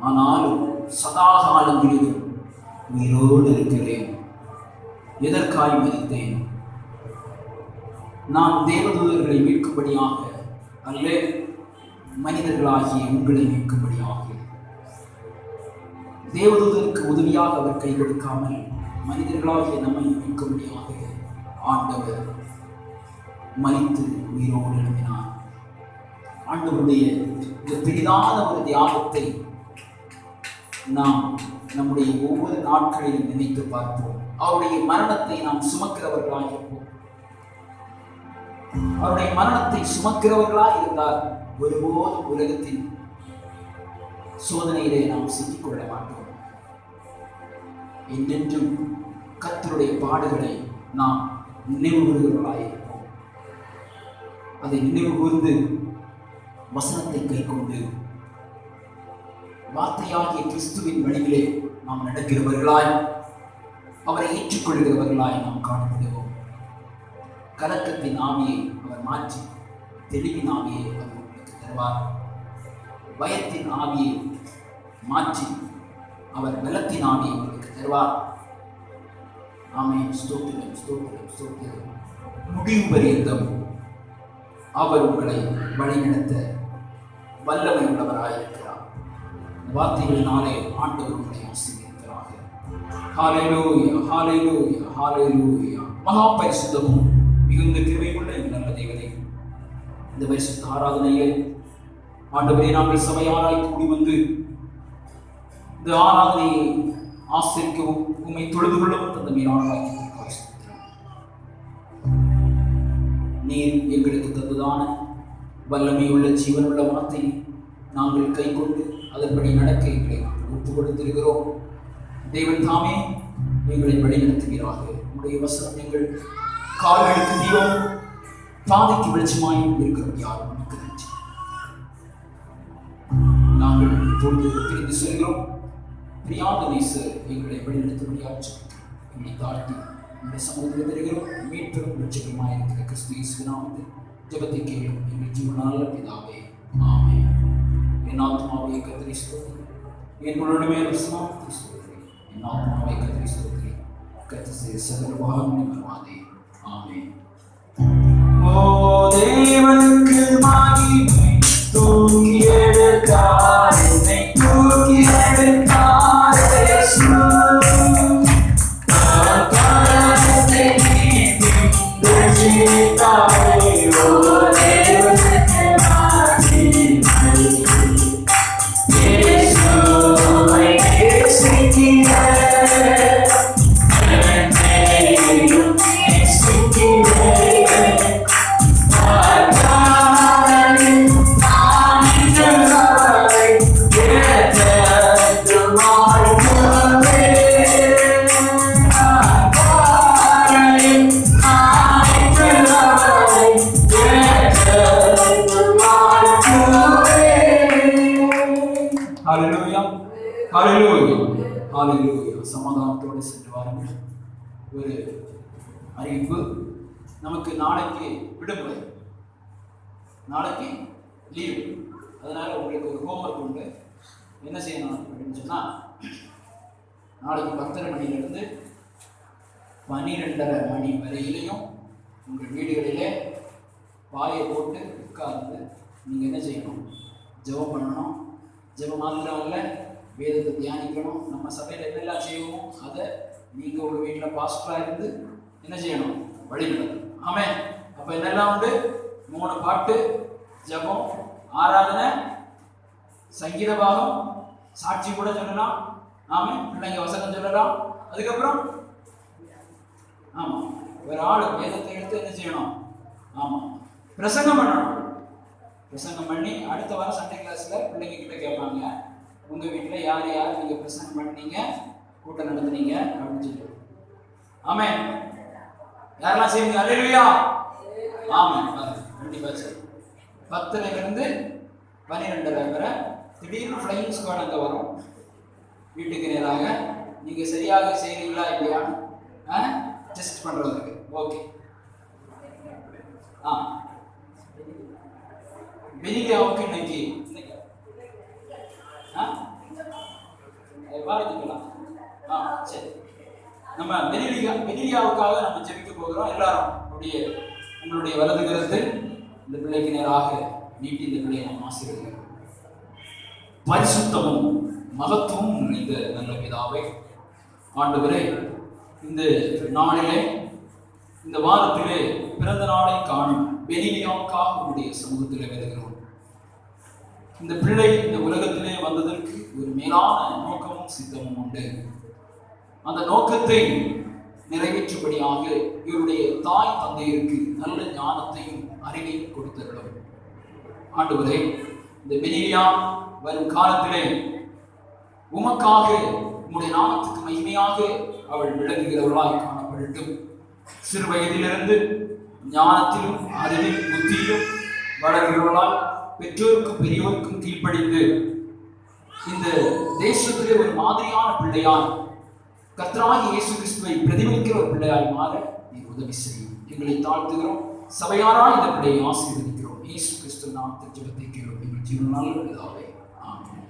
Speaker 1: ஆனாலும் சதா காலங்களிலும் உயிரோடு இருக்கிறேன். எதற்காய் மரித்தேன்? நான் தேவதூதர்களை மீட்கும்படியாக அல்ல, மனிதர்களாகிய உங்களை மீட்கும்படியாக. தேவதூதருக்கு உதவியாக அவர் கை கொடுக்காமல் மனிதர்களாகிய நம்மை மீட்கும்படியாக ஆண்டவர் மரித்து உயிரோடு எழுப்பினார். ஆண்டவருடைய இந்த பெரிதான ஒரு தியாகத்தை நாம் நம்முடைய ஒவ்வொரு நாட்களிலும் நினைத்து பார்ப்போம். அவருடைய மரணத்தை நாம் சுமக்கிறவர்களாக இருப்போம். அவருடைய மரணத்தை சுமக்கிறவர்களாக இருந்தால் ஒருபோதும் உலகத்தின் சோதனையிலே நாம் சிக்கிக்கொள்ள மாட்டோம். என்றென்றும் கர்த்தருடைய பாடுகளை நாம் நினைவு கூறுகிறவர்களாக இருப்போம். அதை நினைவு கூர்ந்து வசனத்தை கைக்கொண்டு வார்த்தையாகிய கிறிஸ்துவின் வழியிலே நாம் நடக்கிறவர்களாய், அவரை ஏற்றுக்கொள்கிறவர்களாய் நாம் காணப்படுவோம். கலக்கத்தின் ஆவியை அவர் மாற்றி தெளிவின் ஆவியை அவர் உங்களுக்கு தருவார். பயத்தின் ஆவியை மாற்றி அவர் பலத்தின் ஆவியை உங்களுக்கு தருவார். ஆமென். ஸ்தோத்திரம், ஸ்தோத்திரம், ஸ்தோத்திரம். முடிவு பரியந்தம் அவர் உங்களை வழிநடத்த வல்லமை உள்ளவராயிருக்கிறார். வார்த்தைகளினாலே ஆண்டவர் உங்களை ஆசீர்வதிக்கிறார். ஹல்லேலூயா, ஹல்லேலூயா, ஹல்லேலூயா. மகா பரிசுத்தமும் மிகுந்த கிருபையுள்ள இந்த நல்ல தேவனே, இந்த பரிசுத்த ஆராதனையிலே ஆண்டவரே நாங்கள் சபையாராய் கூடி வந்து இந்த ஆராதனையை ஆசரிக்கவும் உம்மை தொழுது கொள்ளவும் தந்த மீதான வாக்கியத்திற்காக ஸ்தோத்திரம். நீர் எங்களுக்கு தந்ததான வல்லமையுள்ள ஜீவனுள்ள வார்த்தை நாங்கள் கை கொண்டு அதன்படி நடக்க எங்களை ஒப்புக் கொடுத்திருக்கிறோம். தேவன் தாமே எங்களை வழிநடத்துகிறாக. உங்களுடைய வசனம் எங்கள் கால்களுக்கு தீபம், பாதைக்கு வெளிச்சமாய் இருக்கிறோம். யாரும் நமக்கு நன்றி. நாங்கள் இப்பொழுது பிரிந்து செல்கிறோம். பிரியாத நேசர் எங்களை வழிநடத்தும்படியாக எங்களை தாழ்த்தி இந்த சமூகத்தில் தருகிறோம். மீட்பெரும் லட்சகரமாக இருக்கிற கிறிஸ்து இயேசு நாமத்தில் ஜெபத்தை கேளும் எங்கள் ஜீவனால பிதாவே, ஆமென். என் ஆத்மாவை கர்த்தரை ஸ்தோத்திரி, என் முழுமே விசுவாசத்தை ஸ்தோத்திரி. என் ஆத்மாவை கர்த்தரை ஸ்தோத்திரி, கர்த்தர் சகல பாகங்களை வருவாதே. ஆமென். ஓ தேவனுக்கு மகிமை, தூக்கி எடுத்தார் என்னை, தூக்கி எடுத்தார் இயேசு. கரத்தை நீட்டி ரட்சித்தாரே. ஓ தேவனுக்கு மகிமை, இயேசுவை நேசிக்கிறேன், என்னையும் நேசிக்கிறேன். சமாதானத்தோடு சென்று வாருங்கள். ஒரு அறிவிப்பு, நமக்கு நாளைக்கு விடுமுறை, நாளைக்கு லீவு. அதனால உங்களுக்கு ஒரு ஹோம்ஒர்க் உண்டு. என்ன செய்யணும் அப்படின்னு சொன்னால், நாளைக்கு 10:30 மணியிலிருந்து 12:30 மணி வரையிலையும் உங்கள் வீடுகளிலே பாயை போட்டு உட்கார்ந்து நீங்கள் என்ன செய்யணும்? ஜெபம் பண்ணணும். ஜெபம் மாத்திரம் இல்லை, வேதத்தை தியானிக்கணும். நம்ம சபையில் என்னெல்லாம் செய்வோமோ அதை நீங்கள் உங்கள் வீட்டில் பாஸ்டராக இருந்து என்ன செய்யணும்? வழிநடத்தணும். ஆமென். அப்போ என்னெல்லாம் உண்டு? 3 பாட்டு, ஜெபம், ஆராதனை, சங்கீத பாகம், சாட்சி கூட சொல்லலாம். ஆமென். பிள்ளைங்க வசனம் சொல்லலாம். அதுக்கப்புறம் ஆமாம், ஒரு ஆள் வேதத்தை எடுத்து என்ன செய்யணும்? ஆமாம், பிரசங்கம் பண்ணணும். பிரசங்கம் பண்ணி அடுத்த வாரம் சண்டே கிளாஸில் பிள்ளைங்க கிட்ட கேட்பாங்க, உங்கள் வீட்டில் யார் யார் நீங்கள் பிரசங்கம் பண்ணீங்க, கூட்டம் நடத்துனீங்க அப்படின்னு சொல்லி. ஆமென். யாரெல்லாம் செய்வீங்க? அல்லேலூயா. ஆமென். கண்டிப்பாக சரி. 10:00 12:30 வரை திடீர்னு ஃப்ளையிங் ஸ்குவாட் அங்கே வரும். வீட்டுக்கு நேராக நீங்கள் சரியாக செய்கிறீங்களா இல்லையான்னு டெஸ்ட் பண்ணுறதுக்கு. ஓகே. பெனிகாவுக்கு இன்னைக்கு நம்ம மெனிலியாவுக்காக நம்ம ஜெபிக்க போகிறோம். எல்லாரும் அப்படியே உங்களுடைய வலது கரத்தை இந்த பிள்ளைக்கு நேராக நீட்டி இந்த பிள்ளையை நாம் ஆசீர்வதிக்கிறோம். பரிசுத்தமும் மகத்துவம் நிறைந்த நல்ல பிதாவே, ஆண்டவரே, இந்த நாளிலே இந்த வாரத்திலே பிறந்த நாளை காணும் பெனிலியாவுக்காக உங்களுடைய சமூகத்திலே வருகிறோம். இந்த பிள்ளை இந்த உலகத்திலே வந்ததற்கு ஒரு மேலான நோக்கமும் சித்தமும் உண்டு. அந்த நோக்கத்தை நிறைவேற்றும்படியாக இவருடைய தாய் தந்தையருக்கு நல்ல ஞானத்தையும் அறிவையும் கொடுத்தருளும். ஆண்டவரே, இந்த பெனிலியா வரும் காலத்திலே உமக்காக உம்முடைய நாமத்துக்கு மகிமையாக அவள் விளங்குகிறவளாய் காணப்படட்டும். சிறு வயதிலிருந்து ஞானத்திலும் அறிவிலும் புத்தியிலும் வளர்கிறவளாய் பெற்றோருக்கும் பெரியோருக்கும் கீழ்ப்படிந்து இந்த தேசத்திலே ஒரு மாதிரியான பிள்ளையாய் கர்த்தராகிய இயேசு கிறிஸ்துவை பிரதிபலிக்கிற ஒரு பிள்ளையாய் மாற நீர் உதவி செய்யும். எங்களை தாழ்த்துகிறோம். சபையாராய் இந்த பிள்ளையை ஆசீர்வதிக்கிறோம். இயேசு கிறிஸ்து நாமத்தில் ஜெபத்தை கேளும் எங்கள் ஜீவனால் பிதாவே. ஆமென்.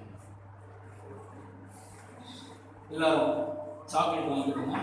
Speaker 1: எல்லாரும் சாக்லேட் வாங்கிக்கோங்க.